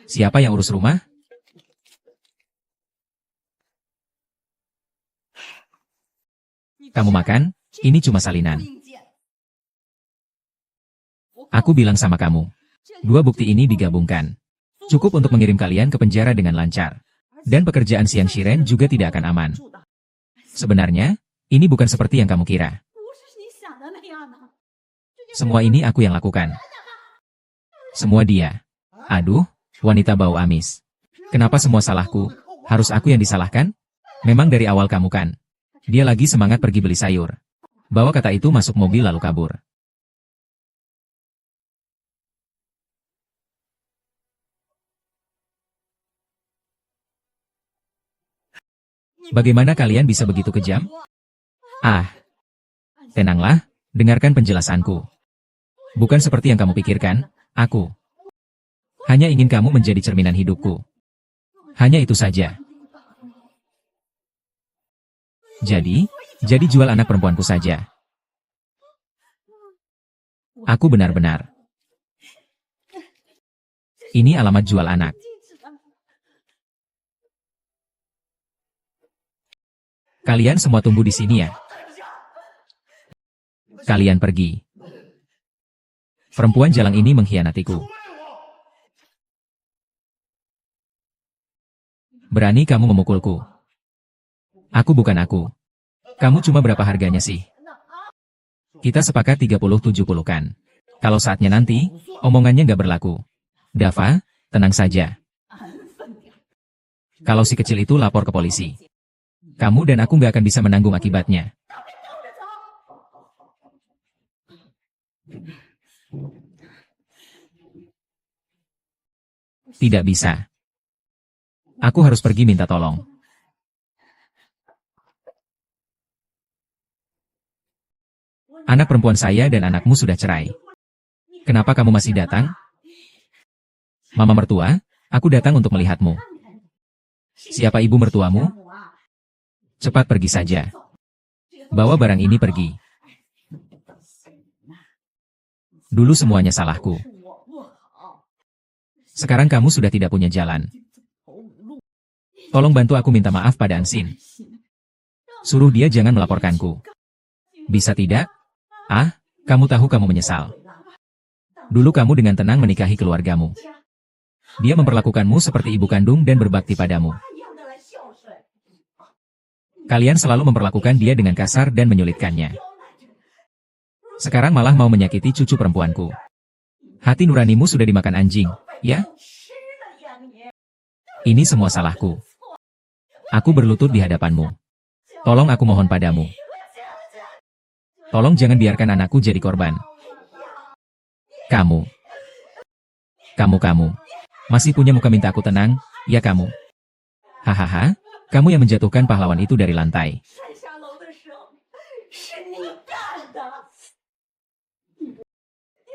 Siapa yang urus rumah? Kamu makan? Ini cuma salinan. Aku bilang sama kamu. Dua bukti ini digabungkan. Cukup untuk mengirim kalian ke penjara dengan lancar. Dan pekerjaan Xiang Shiren juga tidak akan aman. Sebenarnya, ini bukan seperti yang kamu kira. Semua ini aku yang lakukan. Semua dia. Aduh, wanita bau amis. Kenapa semua salahku? Harus aku yang disalahkan? Memang dari awal kamu kan. Dia lagi semangat pergi beli sayur. Bawa kata itu masuk mobil lalu kabur. Bagaimana kalian bisa begitu kejam? Ah, tenanglah, dengarkan penjelasanku. Bukan seperti yang kamu pikirkan, aku hanya ingin kamu menjadi cerminan hidupku. Hanya itu saja. Jadi jual anak perempuanku saja. Aku benar-benar. Ini alamat jual anak. Kalian semua tunggu di sini ya. Kalian pergi. Perempuan jalang ini mengkhianatiku. Berani kamu memukulku. Aku bukan aku. Kamu cuma berapa harganya sih? Kita sepakat 30-70 kan. Kalau saatnya nanti, omongannya nggak berlaku. Dava, tenang saja. Kalau si kecil itu lapor ke polisi. Kamu dan aku nggak akan bisa menanggung akibatnya. Tidak bisa. Aku harus pergi minta tolong. Anak perempuan saya dan anakmu sudah cerai. Kenapa kamu masih datang? Mama mertua, aku datang untuk melihatmu. Siapa ibu mertuamu? Cepat pergi saja. Bawa barang ini pergi. Dulu semuanya salahku. Sekarang kamu sudah tidak punya jalan. Tolong bantu aku minta maaf pada Ansin. Suruh dia jangan melaporkanku. Bisa tidak? Ah, kamu tahu kamu menyesal. Dulu kamu dengan tenang menikahi keluargamu. Dia memperlakukanmu seperti ibu kandung dan berbakti padamu. Kalian selalu memperlakukan dia dengan kasar dan menyulitkannya. Sekarang malah mau menyakiti cucu perempuanku. Hati nuranimu sudah dimakan anjing, ya? Ini semua salahku. Aku berlutut di hadapanmu. Tolong aku mohon padamu. Tolong jangan biarkan anakku jadi korban. Kamu. Masih punya muka minta aku tenang, ya kamu? Hahaha. Kamu yang menjatuhkan pahlawan itu dari lantai.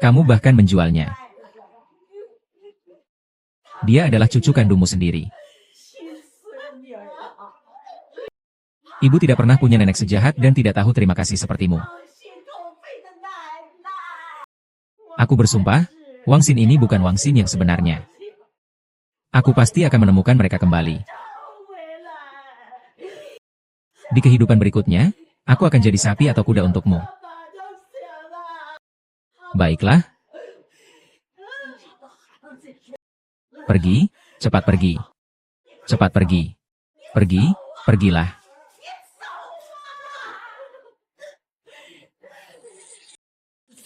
Kamu bahkan menjualnya. Dia adalah cucu kandungmu sendiri. Ibu tidak pernah punya nenek sejahat dan tidak tahu terima kasih sepertimu. Aku bersumpah, Wang Xin ini bukan Wang Xin yang sebenarnya. Aku pasti akan menemukan mereka kembali. Di kehidupan berikutnya, aku akan jadi sapi atau kuda untukmu. Baiklah. Pergi, cepat pergi. Cepat pergi. Pergilah.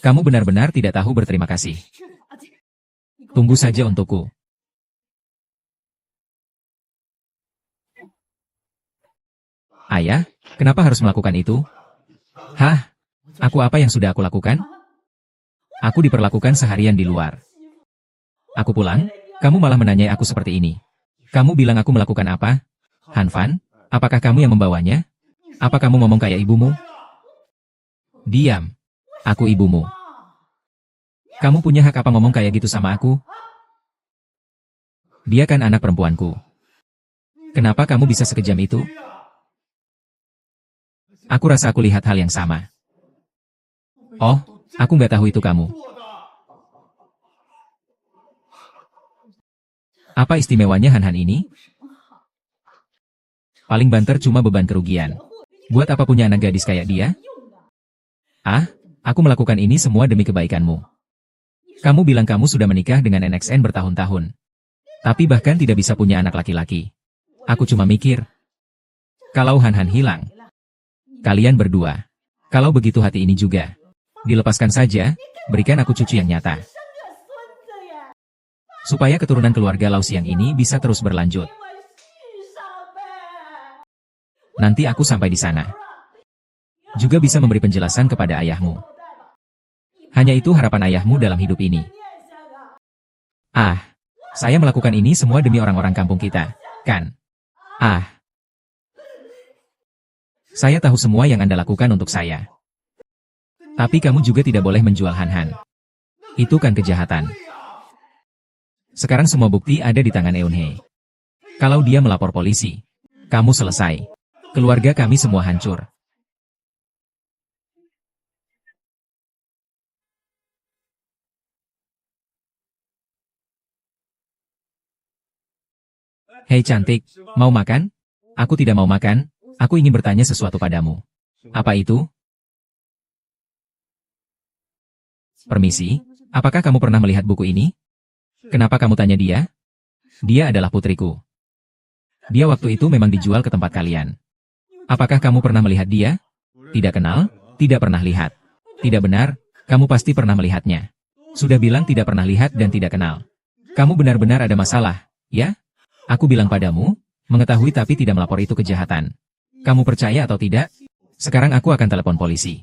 Kamu benar-benar tidak tahu berterima kasih. Tunggu saja untukku. Ayah, kenapa harus melakukan itu? Hah? Aku apa yang sudah aku lakukan? Aku diperlakukan seharian di luar. Aku pulang, kamu malah menanyai aku seperti ini. Kamu bilang aku melakukan apa? Hanfan, apakah kamu yang membawanya? Apa kamu ngomong kayak ibumu? Diam. Aku ibumu. Kamu punya hak apa ngomong kayak gitu sama aku? Dia kan anak perempuanku. Kenapa kamu bisa sekejam itu? Aku rasa aku lihat hal yang sama. Oh, aku nggak tahu itu kamu. Apa istimewanya Han-Han ini? Paling banter cuma beban kerugian. Buat apa punya anak gadis kayak dia? Ah, aku melakukan ini semua demi kebaikanmu. Kamu bilang kamu sudah menikah dengan NXN bertahun-tahun. Tapi bahkan tidak bisa punya anak laki-laki. Aku cuma mikir, kalau Han-Han hilang, kalian berdua, kalau begitu hati ini juga, dilepaskan saja, berikan aku cucu yang nyata. Supaya keturunan keluarga Lau Xiang ini bisa terus berlanjut. Nanti aku sampai di sana. Juga bisa memberi penjelasan kepada ayahmu. Hanya itu harapan ayahmu dalam hidup ini. Ah, saya melakukan ini semua demi orang-orang kampung kita, kan? Ah, saya tahu semua yang Anda lakukan untuk saya. Tapi kamu juga tidak boleh menjual Han-Han. Itu kan kejahatan. Sekarang semua bukti ada di tangan Eunhye. Kalau dia melapor polisi, kamu selesai. Keluarga kami semua hancur. Hei cantik, mau makan? Aku tidak mau makan, aku ingin bertanya sesuatu padamu. Apa itu? Permisi, apakah kamu pernah melihat buku ini? Kenapa kamu tanya dia? Dia adalah putriku. Dia waktu itu memang dijual ke tempat kalian. Apakah kamu pernah melihat dia? Tidak kenal? Tidak pernah lihat. Tidak benar, kamu pasti pernah melihatnya. Sudah bilang tidak pernah lihat dan tidak kenal. Kamu benar-benar ada masalah, ya? Aku bilang padamu, mengetahui tapi tidak melapor itu kejahatan. Kamu percaya atau tidak? Sekarang aku akan telepon polisi.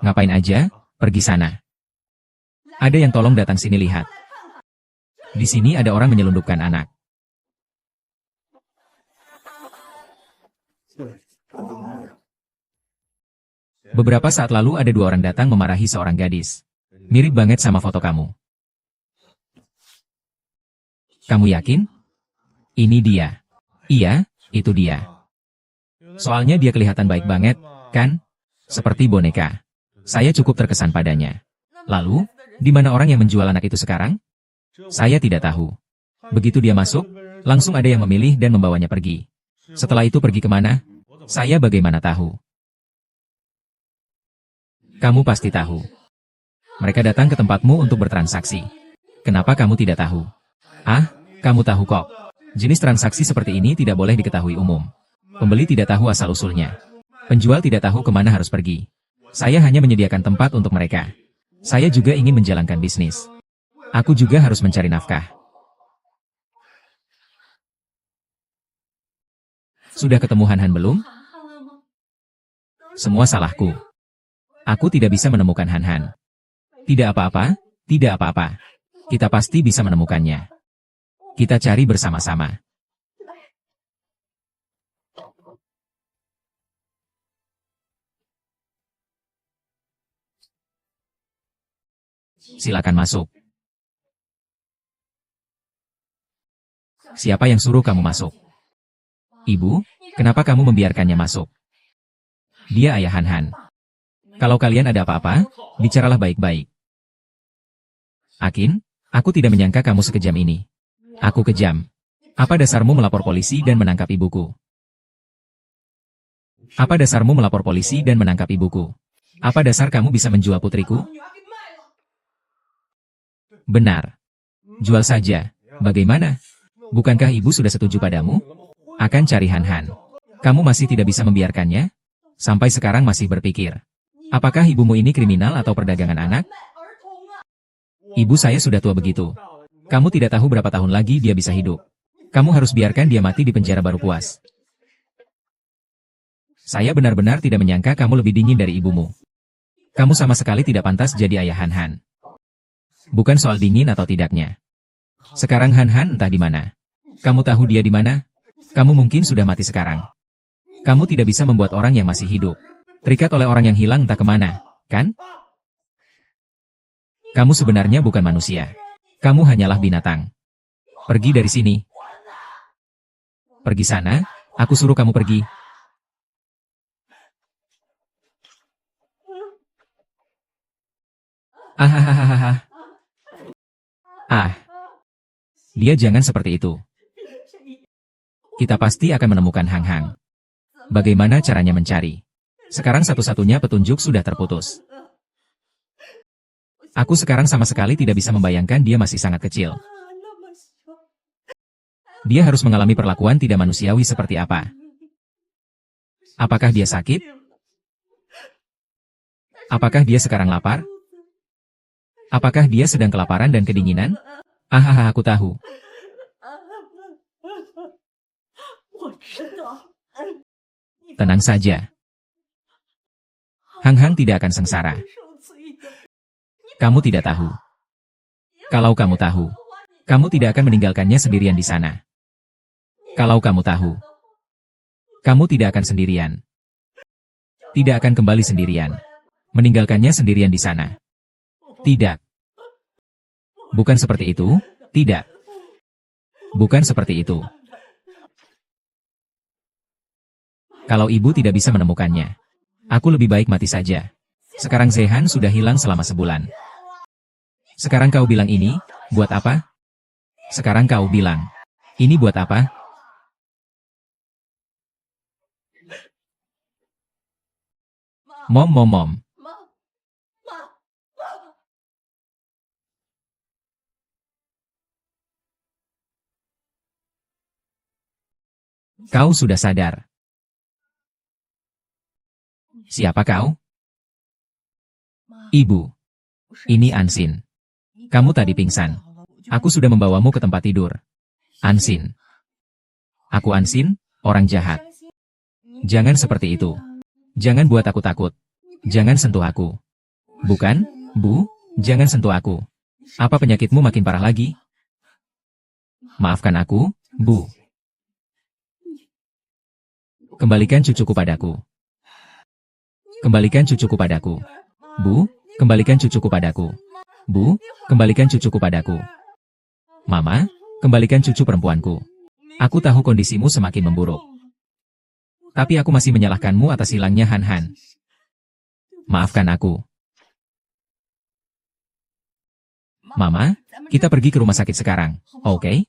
Ngapain aja? Pergi sana. Ada yang tolong datang sini lihat. Di sini ada orang menyelundupkan anak. Beberapa saat lalu ada dua orang datang memarahi seorang gadis. Mirip banget sama foto kamu. Kamu yakin? Ini dia. Iya, itu dia. Soalnya dia kelihatan baik banget, kan? Seperti boneka. Saya cukup terkesan padanya. Lalu, di mana orang yang menjual anak itu sekarang? Saya tidak tahu. Begitu dia masuk, langsung ada yang memilih dan membawanya pergi. Setelah itu pergi kemana? Saya bagaimana tahu? Kamu pasti tahu. Mereka datang ke tempatmu untuk bertransaksi. Kenapa kamu tidak tahu? Ah, kamu tahu kok. Jenis transaksi seperti ini tidak boleh diketahui umum. Pembeli tidak tahu asal-usulnya. Penjual tidak tahu kemana harus pergi. Saya hanya menyediakan tempat untuk mereka. Saya juga ingin menjalankan bisnis. Aku juga harus mencari nafkah. Sudah ketemu Han-Han belum? Semua salahku. Aku tidak bisa menemukan Han-Han. Tidak apa-apa, tidak apa-apa. Kita pasti bisa menemukannya. Kita cari bersama-sama. Silakan masuk. Siapa yang suruh kamu masuk? Ibu, kenapa kamu membiarkannya masuk? Dia ayah Han-Han. Kalau kalian ada apa-apa, bicaralah baik-baik. Akin, aku tidak menyangka kamu sekejam ini. Aku kejam. Apa dasarmu melapor polisi dan menangkap ibuku? Apa dasarmu melapor polisi dan menangkap ibuku? Apa dasar kamu bisa menjual putriku? Benar. Jual saja. Bagaimana? Bukankah ibu sudah setuju padamu? Akan cari Han-Han. Kamu masih tidak bisa membiarkannya? Sampai sekarang masih berpikir. Apakah ibumu ini kriminal atau perdagangan anak? Ibu saya sudah tua begitu. Kamu tidak tahu berapa tahun lagi dia bisa hidup. Kamu harus biarkan dia mati di penjara baru puas. Saya benar-benar tidak menyangka kamu lebih dingin dari ibumu. Kamu sama sekali tidak pantas jadi ayah Han-Han. Bukan soal dingin atau tidaknya. Sekarang Han-Han entah di mana. Kamu tahu dia di mana? Kamu mungkin sudah mati sekarang. Kamu tidak bisa membuat orang yang masih hidup terikat oleh orang yang hilang entah kemana, kan? Kamu sebenarnya bukan manusia. Kamu hanyalah binatang. Pergi dari sini. Pergi sana, aku suruh kamu pergi. Ahahaha. Ah, dia jangan seperti itu. Kita pasti akan menemukan Hang Hang. Bagaimana caranya mencari? Sekarang satu-satunya petunjuk sudah terputus. Aku sekarang sama sekali tidak bisa membayangkan dia masih sangat kecil. Dia harus mengalami perlakuan tidak manusiawi seperti apa? Apakah dia sakit? Apakah dia sekarang lapar? Apakah dia sedang kelaparan dan kedinginan? Ahaha, aku tahu. Tenang saja. Hang Hang tidak akan sengsara. Kamu tidak tahu. Kalau kamu tahu, kamu tidak akan meninggalkannya sendirian di sana. Kalau kamu tahu, kamu tidak akan sendirian. Tidak akan kembali sendirian. Meninggalkannya sendirian di sana. Tidak. Bukan seperti itu, tidak. Bukan seperti itu. Kalau ibu tidak bisa menemukannya, aku lebih baik mati saja. Sekarang Zehan sudah hilang selama sebulan. Sekarang kau bilang ini, buat apa? Sekarang kau bilang, ini buat apa? Mom. Kau sudah sadar. Siapa kau? Ibu. Ini Ansin. Kamu tadi pingsan. Aku sudah membawamu ke tempat tidur. Ansin. Aku Ansin, orang jahat. Jangan seperti itu. Jangan buat aku takut. Jangan sentuh aku. Bukan, Bu, jangan sentuh aku. Apa penyakitmu makin parah lagi? Maafkan aku, Bu. Kembalikan cucuku padaku. Kembalikan cucuku padaku. Bu, kembalikan cucuku padaku. Bu, kembalikan cucuku padaku. Mama, kembalikan cucu perempuanku. Aku tahu kondisimu semakin memburuk. Tapi aku masih menyalahkanmu atas hilangnya Han Han. Maafkan aku. Mama, kita pergi ke rumah sakit sekarang, oke?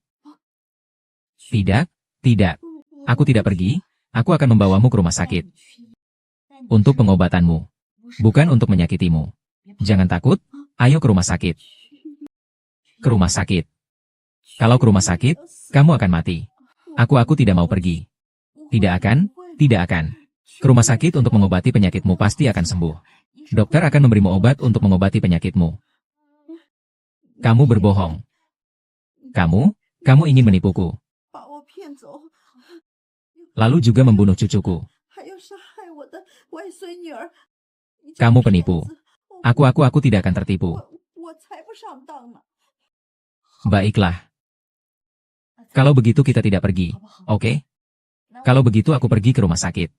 Tidak, tidak. Aku tidak pergi, aku akan membawamu ke rumah sakit. Untuk pengobatanmu. Bukan untuk menyakitimu. Jangan takut, ayo ke rumah sakit. Ke rumah sakit. Kalau ke rumah sakit, kamu akan mati. Aku tidak mau pergi. Tidak akan, tidak akan. Ke rumah sakit untuk mengobati penyakitmu pasti akan sembuh. Dokter akan memberimu obat untuk mengobati penyakitmu. Kamu berbohong. Kamu ingin menipuku. Lalu juga membunuh cucuku. Kamu penipu. Aku tidak akan tertipu. Baiklah. Kalau begitu kita tidak pergi, oke? Kalau begitu aku pergi ke rumah sakit.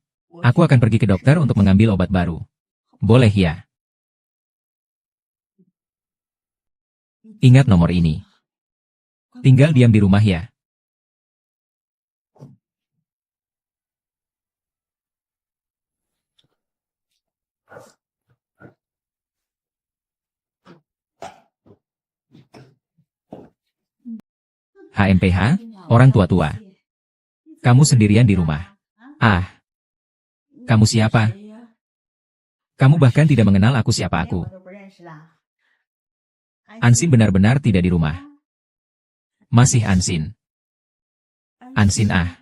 Aku akan pergi ke dokter untuk mengambil obat baru. Boleh ya? Ingat nomor ini. Tinggal diam di rumah ya. HMPH, orang tua-tua. Kamu sendirian di rumah. Ah, kamu siapa? Kamu bahkan tidak mengenal aku siapa aku. Ansin benar-benar tidak di rumah. Masih Ansin. Ansin ah.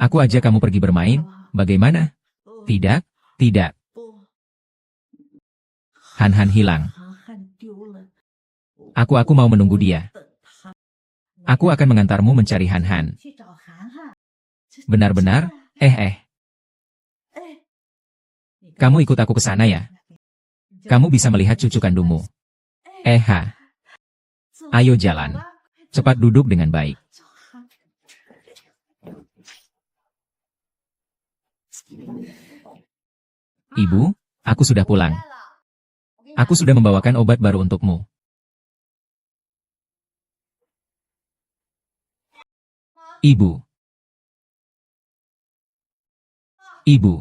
Aku ajak kamu pergi bermain, bagaimana? Tidak, tidak. Han Han hilang. Aku mau menunggu dia. Aku akan mengantarmu mencari Han Han. Benar-benar, Kamu ikut aku ke sana ya? Kamu bisa melihat cucu kandungmu. Ayo jalan. Cepat duduk dengan baik. Ibu, aku sudah pulang. Aku sudah membawakan obat baru untukmu. Ibu. Ibu.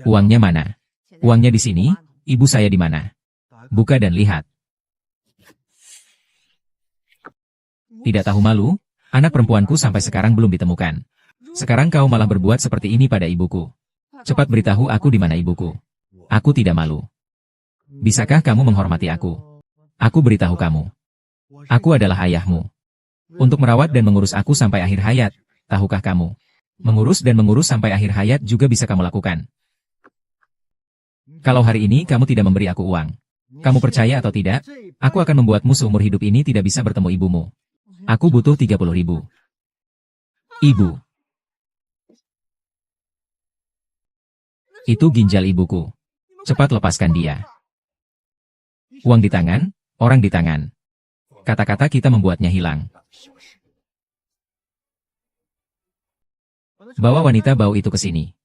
Uangnya mana? Uangnya di sini, ibu saya di mana? Buka dan lihat. Tidak tahu malu? Anak perempuanku sampai sekarang belum ditemukan. Sekarang kau malah berbuat seperti ini pada ibuku. Cepat beritahu aku di mana ibuku. Aku tidak malu. Bisakah kamu menghormati aku? Aku beritahu kamu. Aku adalah ayahmu. Untuk merawat dan mengurus aku sampai akhir hayat, tahukah kamu? Mengurus dan mengurus sampai akhir hayat juga bisa kamu lakukan. Kalau hari ini kamu tidak memberi aku uang, kamu percaya atau tidak, aku akan membuatmu seumur hidup ini tidak bisa bertemu ibumu. Aku butuh 30.000. Ibu. Itu ginjal ibuku. Cepat lepaskan dia. Uang di tangan, orang di tangan. Kata-kata kita membuatnya hilang. Bawa wanita bau itu ke sini.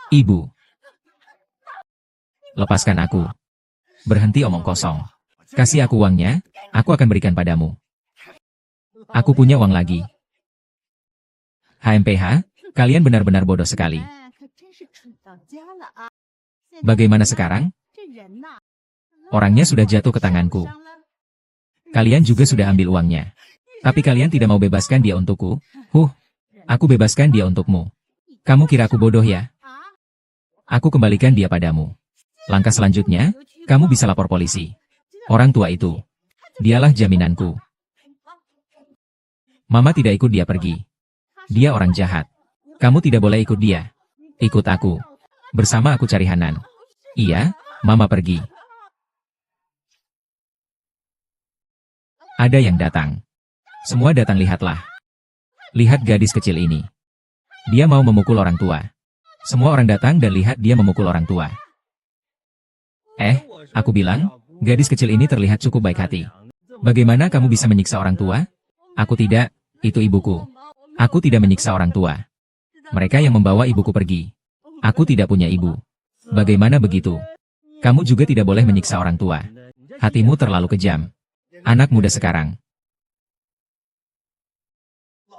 Ibu. Lepaskan aku. Berhenti omong kosong. Kasih aku uangnya, aku akan berikan padamu. Aku punya uang lagi. HMPH, kalian benar-benar bodoh sekali. Bagaimana sekarang? Orangnya sudah jatuh ke tanganku. Kalian juga sudah ambil uangnya. Tapi kalian tidak mau bebaskan dia untukku? Aku bebaskan dia untukmu. Kamu kira aku bodoh ya? Aku kembalikan dia padamu. Langkah selanjutnya, kamu bisa lapor polisi. Orang tua itu. Dialah jaminanku. Mama tidak ikut dia pergi. Dia orang jahat. Kamu tidak boleh ikut dia. Ikut aku. Bersama aku cari Hanan. Iya, Mama pergi. Ada yang datang. Semua datang, lihatlah. Lihat gadis kecil ini. Dia mau memukul orang tua. Semua orang datang dan lihat dia memukul orang tua. Aku bilang, gadis kecil ini terlihat cukup baik hati. Bagaimana kamu bisa menyiksa orang tua? Aku tidak, itu ibuku. Aku tidak menyiksa orang tua. Mereka yang membawa ibuku pergi. Aku tidak punya ibu. Bagaimana begitu? Kamu juga tidak boleh menyiksa orang tua. Hatimu terlalu kejam. Anak muda sekarang.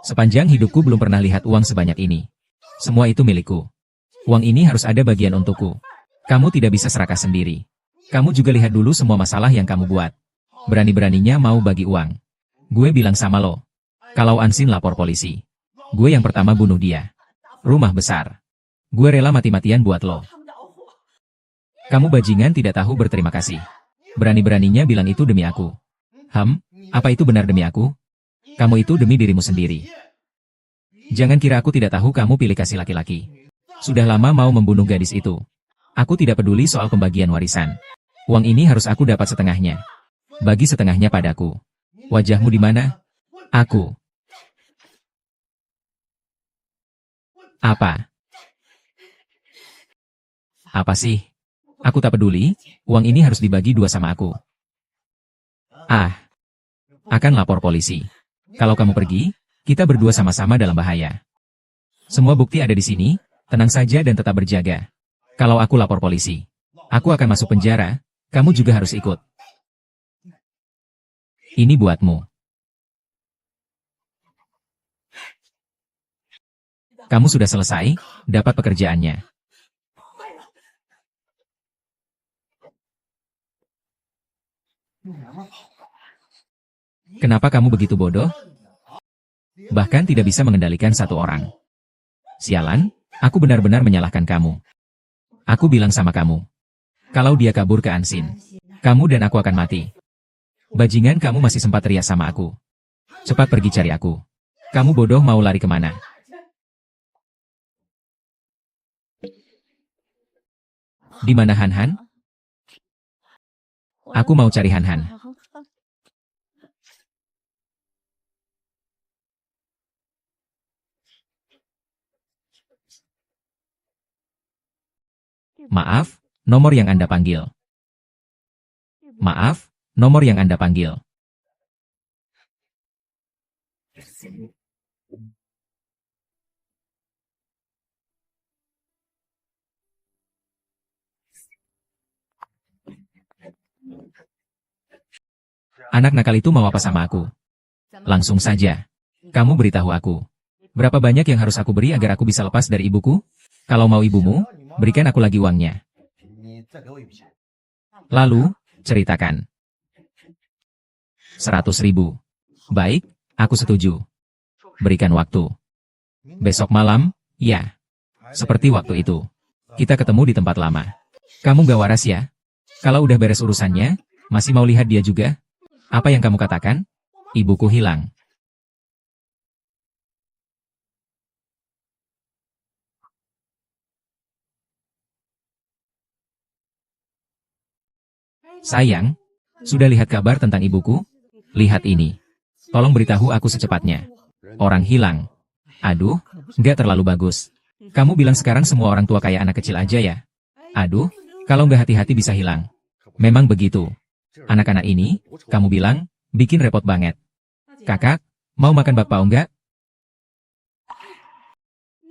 Sepanjang hidupku belum pernah lihat uang sebanyak ini. Semua itu milikku. Uang ini harus ada bagian untukku. Kamu tidak bisa serakah sendiri. Kamu juga lihat dulu semua masalah yang kamu buat. Berani-beraninya mau bagi uang. Gue bilang sama lo. Kalau Ansin lapor polisi, gue yang pertama bunuh dia. Rumah besar. Gue rela mati-matian buat lo. Kamu bajingan tidak tahu berterima kasih. Berani-beraninya bilang itu demi aku. Apa itu benar demi aku? Kamu itu demi dirimu sendiri. Jangan kira aku tidak tahu kamu pilih kasih laki-laki. Sudah lama mau membunuh gadis itu. Aku tidak peduli soal pembagian warisan. Uang ini harus aku dapat setengahnya. Bagi setengahnya padaku. Wajahmu di mana? Aku. Apa? Apa sih? Aku tak peduli, uang ini harus dibagi dua sama aku. Akan lapor polisi. Kalau kamu pergi, kita berdua sama-sama dalam bahaya. Semua bukti ada di sini, tenang saja dan tetap berjaga. Kalau aku lapor polisi, aku akan masuk penjara, kamu juga harus ikut. Ini buatmu. Kamu sudah selesai, dapat pekerjaannya. Kenapa kamu begitu bodoh? Bahkan tidak bisa mengendalikan satu orang. Sialan, aku benar-benar menyalahkan kamu. Aku bilang sama kamu. Kalau dia kabur ke Ansin, kamu dan aku akan mati. Bajingan, kamu masih sempat teriak sama aku. Cepat pergi cari aku. Kamu bodoh, mau lari kemana? Di mana Han? Aku mau cari Han. Maaf, nomor yang Anda panggil. Maaf, nomor yang Anda panggil. Anak nakal itu mau apa sama aku? Langsung saja. Kamu beritahu aku. Berapa banyak yang harus aku beri agar aku bisa lepas dari ibuku? Kalau mau ibumu, berikan aku lagi uangnya. Lalu, ceritakan. 100.000. Baik, aku setuju. Berikan waktu. Besok malam, ya. Seperti waktu itu. Kita ketemu di tempat lama. Kamu gak waras ya? Kalau udah beres urusannya, masih mau lihat dia juga? Apa yang kamu katakan? Ibuku hilang. Sayang, sudah lihat kabar tentang ibuku? Lihat ini. Tolong beritahu aku secepatnya. Orang hilang. Aduh, nggak terlalu bagus. Kamu bilang sekarang semua orang tua kayak anak kecil aja ya? Aduh, kalau nggak hati-hati bisa hilang. Memang begitu. Anak-anak ini, kamu bilang, bikin repot banget. Kakak, mau makan bakpao nggak?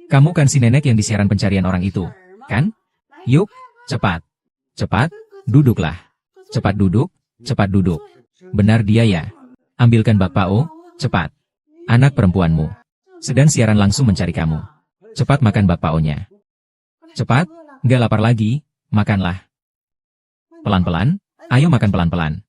Kamu kan si nenek yang di siaran pencarian orang itu, kan? Yuk, cepat. Cepat, duduklah. Cepat duduk, cepat duduk. Benar dia ya. Ambilkan bakpao, cepat. Anak perempuanmu. Sedang siaran langsung mencari kamu. Cepat makan bakpaonya. Cepat, nggak lapar lagi, makanlah. Pelan-pelan, ayo makan pelan-pelan.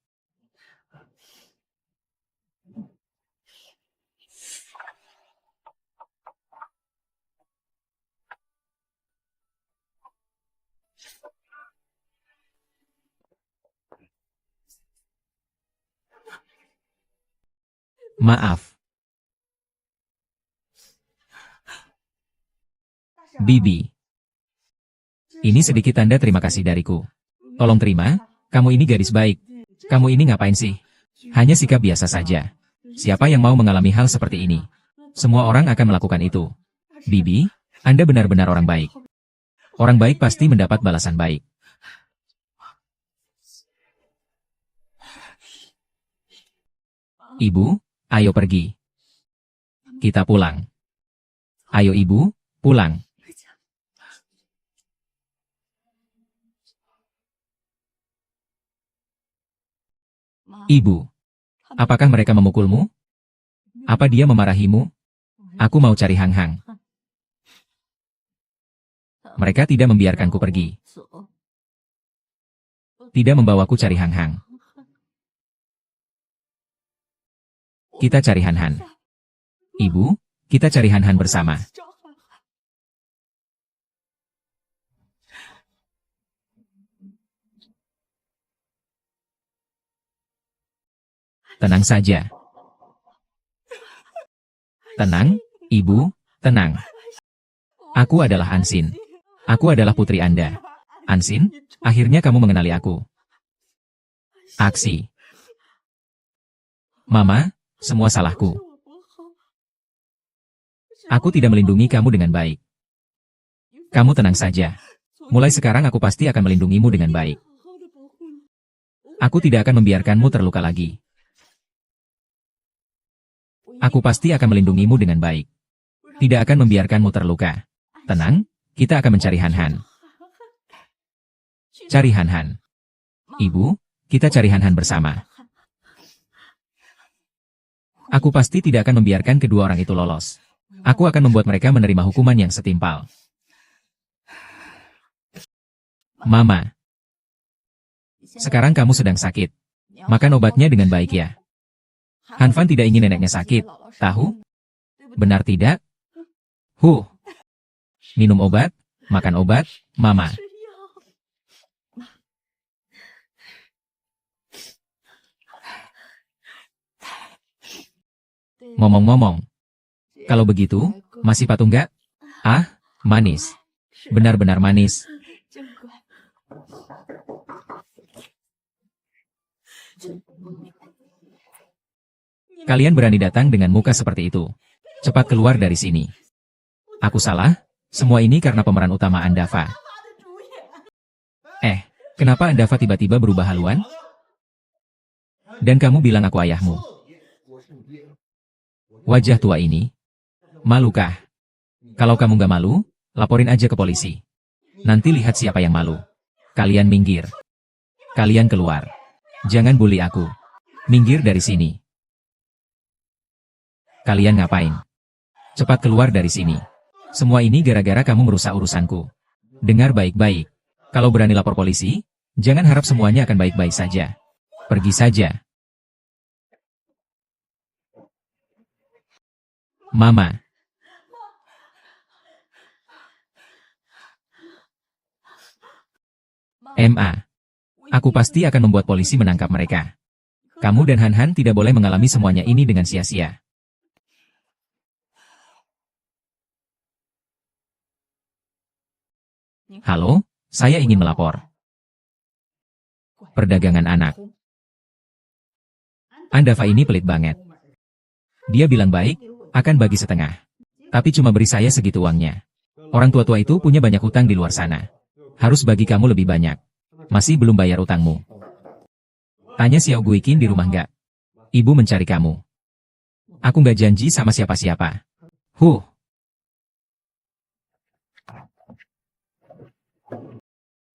Maaf. Bibi. Ini sedikit tanda terima kasih dariku. Tolong terima, kamu ini gadis baik. Kamu ini ngapain sih? Hanya sikap biasa saja. Siapa yang mau mengalami hal seperti ini? Semua orang akan melakukan itu. Bibi, Anda benar-benar orang baik. Orang baik pasti mendapat balasan baik. Ibu, ayo pergi. Kita pulang. Ayo ibu, pulang. Ibu, apakah mereka memukulmu? Apa dia memarahimu? Aku mau cari Hang Hang. Mereka tidak membiarkanku pergi. Tidak membawaku cari Hang Hang. Kita cari Han Han. Ibu, kita cari Han Han bersama. Tenang saja. Tenang, Ibu, tenang. Aku adalah Ansin. Aku adalah putri Anda. Ansin, akhirnya kamu mengenali aku. Aksi. Mama, semua salahku. Aku tidak melindungi kamu dengan baik. Kamu tenang saja. Mulai sekarang aku pasti akan melindungimu dengan baik. Aku tidak akan membiarkanmu terluka lagi. Aku pasti akan melindungimu dengan baik. Tidak akan membiarkanmu terluka. Tenang, kita akan mencari Han Han. Cari Han Han. Ibu, kita cari Han Han bersama. Aku pasti tidak akan membiarkan kedua orang itu lolos. Aku akan membuat mereka menerima hukuman yang setimpal. Mama. Sekarang kamu sedang sakit. Makan obatnya dengan baik ya. Han Fan tidak ingin neneknya sakit, tahu? Benar tidak? Minum obat, makan obat, Mama. Ngomong-ngomong, kalau begitu, masih patuh nggak? Ah, manis. Benar-benar manis. Kalian berani datang dengan muka seperti itu. Cepat keluar dari sini. Aku salah? Semua ini karena pemeran utama Andava. Kenapa Andava tiba-tiba berubah haluan? Dan kamu bilang aku ayahmu. Wajah tua ini. Malukah? Kalau kamu gak malu, laporin aja ke polisi. Nanti lihat siapa yang malu. Kalian minggir. Kalian keluar. Jangan bully aku. Minggir dari sini. Kalian ngapain? Cepat keluar dari sini. Semua ini gara-gara kamu merusak urusanku. Dengar baik-baik. Kalau berani lapor polisi, jangan harap semuanya akan baik-baik saja. Pergi saja. Mama. Aku pasti akan membuat polisi menangkap mereka. Kamu dan Han-Han tidak boleh mengalami semuanya ini dengan sia-sia. Halo, saya ingin melapor. Perdagangan anak. Andava ini pelit banget. Dia bilang baik, akan bagi setengah. Tapi cuma beri saya segitu uangnya. Orang tua-tua itu punya banyak hutang di luar sana. Harus bagi kamu lebih banyak. Masih belum bayar utangmu. Tanya Xiao Guiqin di rumah nggak? Ibu mencari kamu. Aku nggak janji sama siapa-siapa.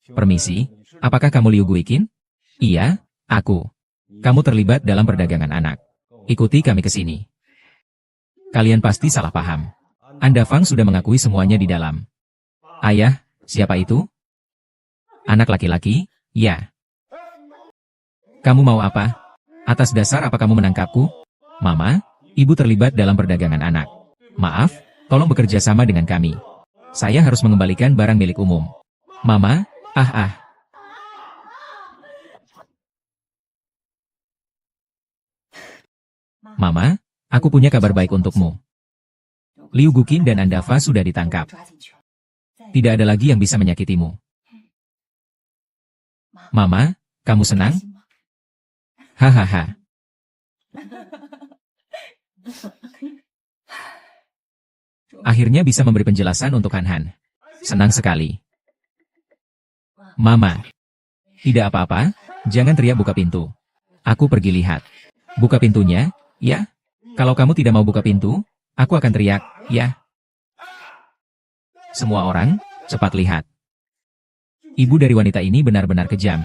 Permisi, apakah kamu Liu Guiqin? Iya, aku. Kamu terlibat dalam perdagangan anak. Ikuti kami ke sini. Kalian pasti salah paham. Andavang sudah mengakui semuanya di dalam. Ayah, siapa itu? Anak laki-laki? Ya. Kamu mau apa? Atas dasar apa kamu menangkapku? Mama, ibu terlibat dalam perdagangan anak. Maaf, tolong bekerja sama dengan kami. Saya harus mengembalikan barang milik umum. Mama, Mama, aku punya kabar baik untukmu. Liu Guqin dan Andava sudah ditangkap. Tidak ada lagi yang bisa menyakitimu. Mama, kamu senang? Hahaha. Akhirnya bisa memberi penjelasan untuk Han-Han. Senang sekali. Mama. Tidak apa-apa, jangan teriak buka pintu. Aku pergi lihat. Buka pintunya, ya? Kalau kamu tidak mau buka pintu, aku akan teriak, ya? Semua orang, cepat lihat. Ibu dari wanita ini benar-benar kejam.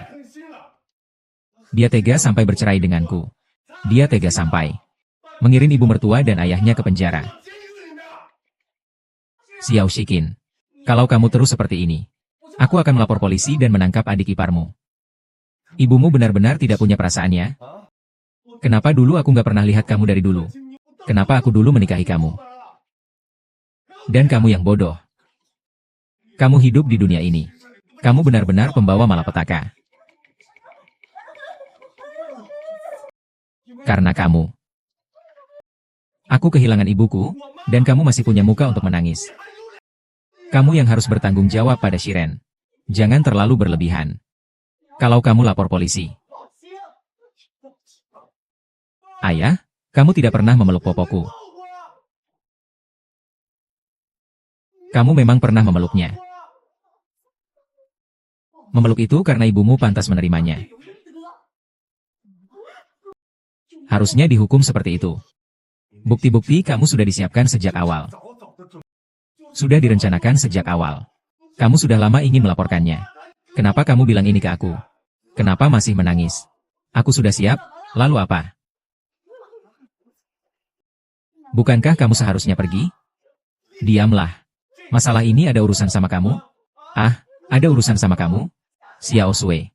Dia tega sampai bercerai denganku. Dia tega sampai mengirim ibu mertua dan ayahnya ke penjara. Xiao Shiqin, kalau kamu terus seperti ini, aku akan melapor polisi dan menangkap adik iparmu. Ibumu benar-benar tidak punya perasaannya. Kenapa dulu aku nggak pernah lihat kamu dari dulu? Kenapa aku dulu menikahi kamu? Dan kamu yang bodoh. Kamu hidup di dunia ini. Kamu benar-benar pembawa malapetaka. Karena kamu. Aku kehilangan ibuku, dan kamu masih punya muka untuk menangis. Kamu yang harus bertanggung jawab pada Shiren. Jangan terlalu berlebihan. Kalau kamu lapor polisi. Ayah, kamu tidak pernah memeluk popoku. Kamu memang pernah memeluknya. Memeluk itu karena ibumu pantas menerimanya. Harusnya dihukum seperti itu. Bukti-bukti kamu sudah disiapkan sejak awal. Sudah direncanakan sejak awal. Kamu sudah lama ingin melaporkannya. Kenapa kamu bilang ini ke aku? Kenapa masih menangis? Aku sudah siap, lalu apa? Bukankah kamu seharusnya pergi? Diamlah. Masalah ini ada urusan sama kamu? Ada urusan sama kamu? Xiao Sui.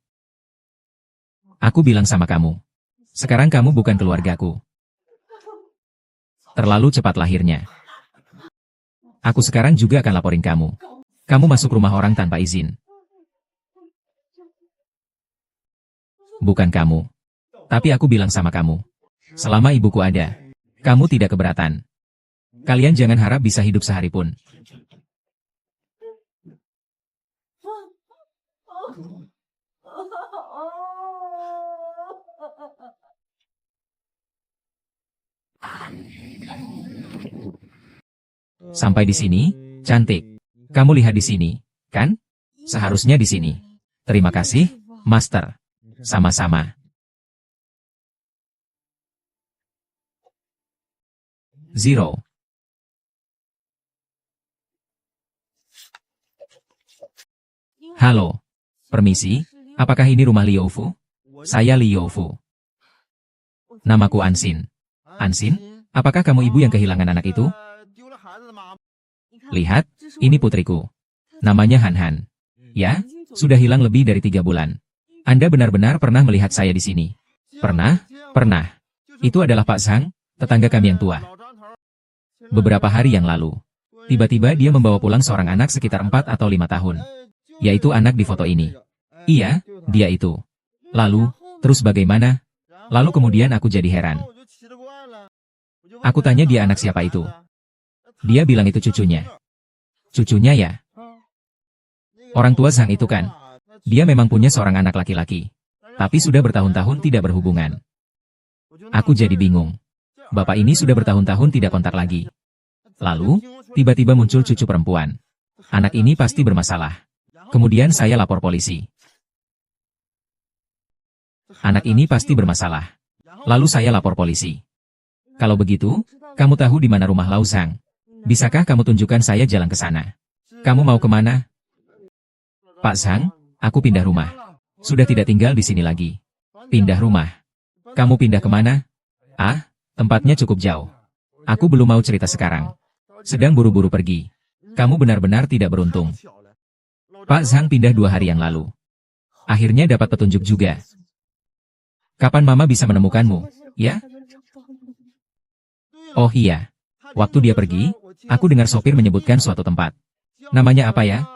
Aku bilang sama kamu. Sekarang kamu bukan keluargaku. Terlalu cepat lahirnya. Aku sekarang juga akan laporin kamu. Kamu masuk rumah orang tanpa izin. Bukan kamu. Tapi aku bilang sama kamu. Selama ibuku ada, kamu tidak keberatan. Kalian jangan harap bisa hidup sehari pun. Sampai di sini, cantik. Kamu lihat di sini, kan? Seharusnya di sini. Terima kasih, Master. Sama-sama. Zero. Halo. Permisi, apakah ini rumah Liu Fu? Saya Liu Fu. Namaku Ansin. Ansin, apakah kamu ibu yang kehilangan anak itu? Lihat, ini putriku. Namanya Han Han. Ya, sudah hilang lebih dari 3 bulan. Anda benar-benar pernah melihat saya di sini? Pernah, pernah. Itu adalah Pak Zhang, tetangga kami yang tua. Beberapa hari yang lalu, tiba-tiba dia membawa pulang seorang anak sekitar 4 atau 5 tahun. Yaitu anak di foto ini. Iya, dia itu. Lalu, terus bagaimana? Lalu kemudian aku jadi heran. Aku tanya dia anak siapa itu. Dia bilang itu cucunya. Cucunya ya? Orang tua Zhang itu kan? Dia memang punya seorang anak laki-laki. Tapi sudah bertahun-tahun tidak berhubungan. Aku jadi bingung. Bapak ini sudah bertahun-tahun tidak kontak lagi. Lalu, tiba-tiba muncul cucu perempuan. Anak ini pasti bermasalah. Kemudian saya lapor polisi. Anak ini pasti bermasalah. Lalu saya lapor polisi. Kalau begitu, kamu tahu di mana rumah Lao Zhang? Bisakah kamu tunjukkan saya jalan ke sana? Kamu mau kemana? Pak Zhang, aku pindah rumah. Sudah tidak tinggal di sini lagi. Pindah rumah. Kamu pindah kemana? Ah, tempatnya cukup jauh. Aku belum mau cerita sekarang. Sedang buru-buru pergi. Kamu benar-benar tidak beruntung. Pak Zhang pindah 2 hari yang lalu. Akhirnya dapat petunjuk juga. Kapan Mama bisa menemukanmu, ya? Oh iya. Waktu dia pergi, aku dengar sopir menyebutkan suatu tempat. Namanya apa ya?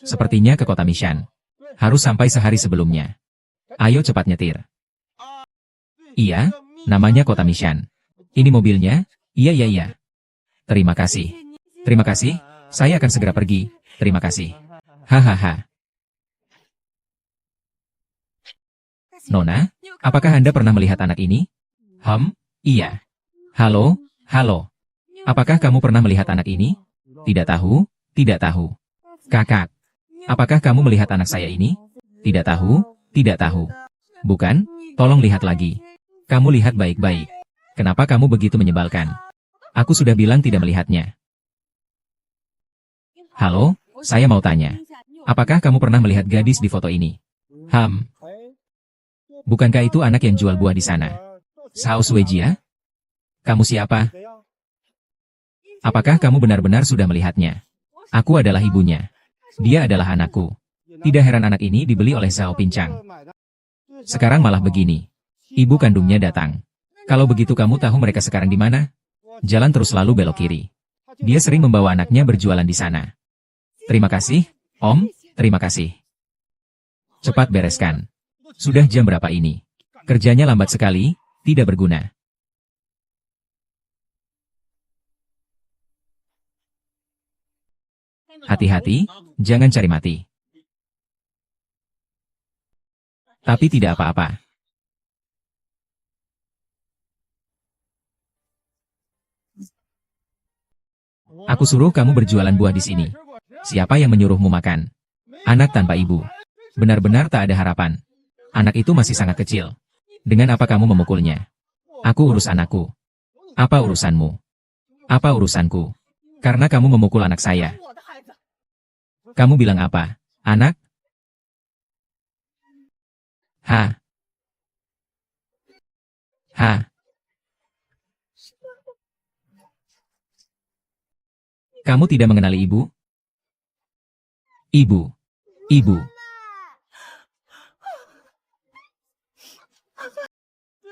Sepertinya ke kota Mishan. Harus sampai sehari sebelumnya. Ayo cepat nyetir. Iya, namanya kota Mishan. Ini mobilnya? Iya. Terima kasih. Terima kasih, saya akan segera pergi. Terima kasih. Hahaha. Nona, apakah Anda pernah melihat anak ini? Iya. Halo. Apakah kamu pernah melihat anak ini? Tidak tahu. Kakak, apakah kamu melihat anak saya ini? Tidak tahu. Bukan, tolong lihat lagi. Kamu lihat baik-baik. Kenapa kamu begitu menyebalkan? Aku sudah bilang tidak melihatnya. Halo, saya mau tanya. Apakah kamu pernah melihat gadis di foto ini? Bukankah itu anak yang jual buah di sana? Sao Suejia? Kamu siapa? Apakah kamu benar-benar sudah melihatnya? Aku adalah ibunya. Dia adalah anakku. Tidak heran anak ini dibeli oleh Zhao Pincang. Sekarang malah begini. Ibu kandungnya datang. Kalau begitu kamu tahu mereka sekarang di mana? Jalan terus lalu belok kiri. Dia sering membawa anaknya berjualan di sana. Terima kasih, Om. Terima kasih. Cepat bereskan. Sudah jam berapa ini? Kerjanya lambat sekali, tidak berguna. Hati-hati, jangan cari mati. Tapi tidak apa-apa. Aku suruh kamu berjualan buah di sini. Siapa yang menyuruhmu makan? Anak tanpa ibu. Benar-benar tak ada harapan. Anak itu masih sangat kecil. Dengan apa kamu memukulnya? Aku urus anakku. Apa urusanmu? Apa urusanku? Karena kamu memukul anak saya. Kamu bilang apa? Anak? Ha. Kamu tidak mengenali ibu? Ibu.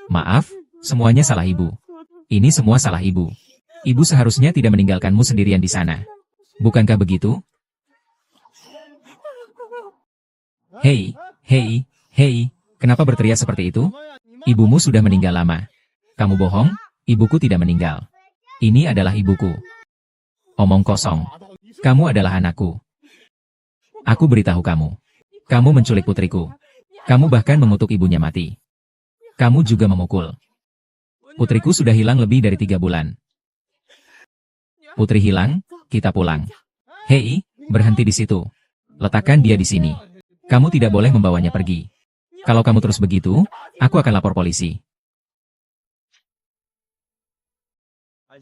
Maaf, semuanya salah ibu. Ini semua salah ibu. Ibu seharusnya tidak meninggalkanmu sendirian di sana. Bukankah begitu? Hei, kenapa berteriak seperti itu? Ibumu sudah meninggal lama. Kamu bohong, ibuku tidak meninggal. Ini adalah ibuku. Omong kosong. Kamu adalah anakku. Aku beritahu kamu. Kamu menculik putriku. Kamu bahkan mengutuk ibunya mati. Kamu juga memukul. Putriku sudah hilang lebih dari 3 bulan. Putri hilang, kita pulang. Hei, berhenti di situ. Letakkan dia di sini. Kamu tidak boleh membawanya pergi. Kalau kamu terus begitu, aku akan lapor polisi.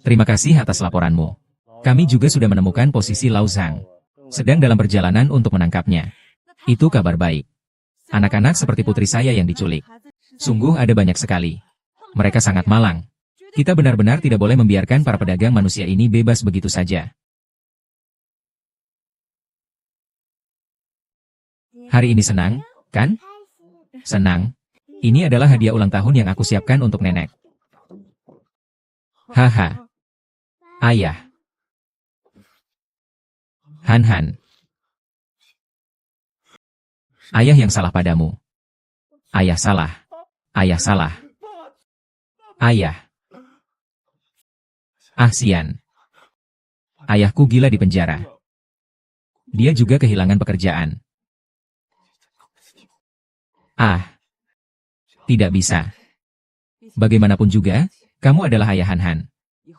Terima kasih atas laporanmu. Kami juga sudah menemukan posisi Lao Zhang. Sedang dalam perjalanan untuk menangkapnya. Itu kabar baik. Anak-anak seperti putri saya yang diculik. Sungguh ada banyak sekali. Mereka sangat malang. Kita benar-benar tidak boleh membiarkan para pedagang manusia ini bebas begitu saja. Hari ini senang, kan? Senang. Ini adalah hadiah ulang tahun yang aku siapkan untuk nenek. Haha. Ayah. Han. Ayah yang salah padamu. Ayah salah. Ayah salah. Ayah. Sian. Ayahku gila di penjara. Dia juga kehilangan pekerjaan. Tidak bisa. Bagaimanapun juga, kamu adalah ayah Han.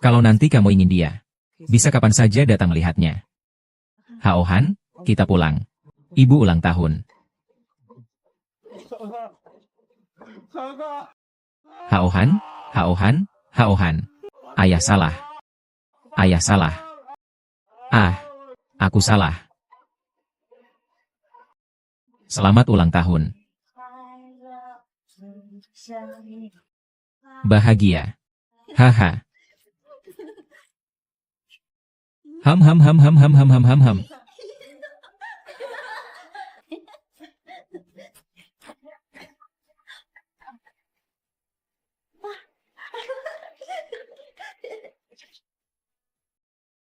Kalau nanti kamu ingin dia, bisa kapan saja datang melihatnya. Hao Han, kita pulang. Ibu ulang tahun. Hao Han. Ayah salah. Ayah salah. Aku salah. Selamat ulang tahun. Bahagia. Haha. Ham.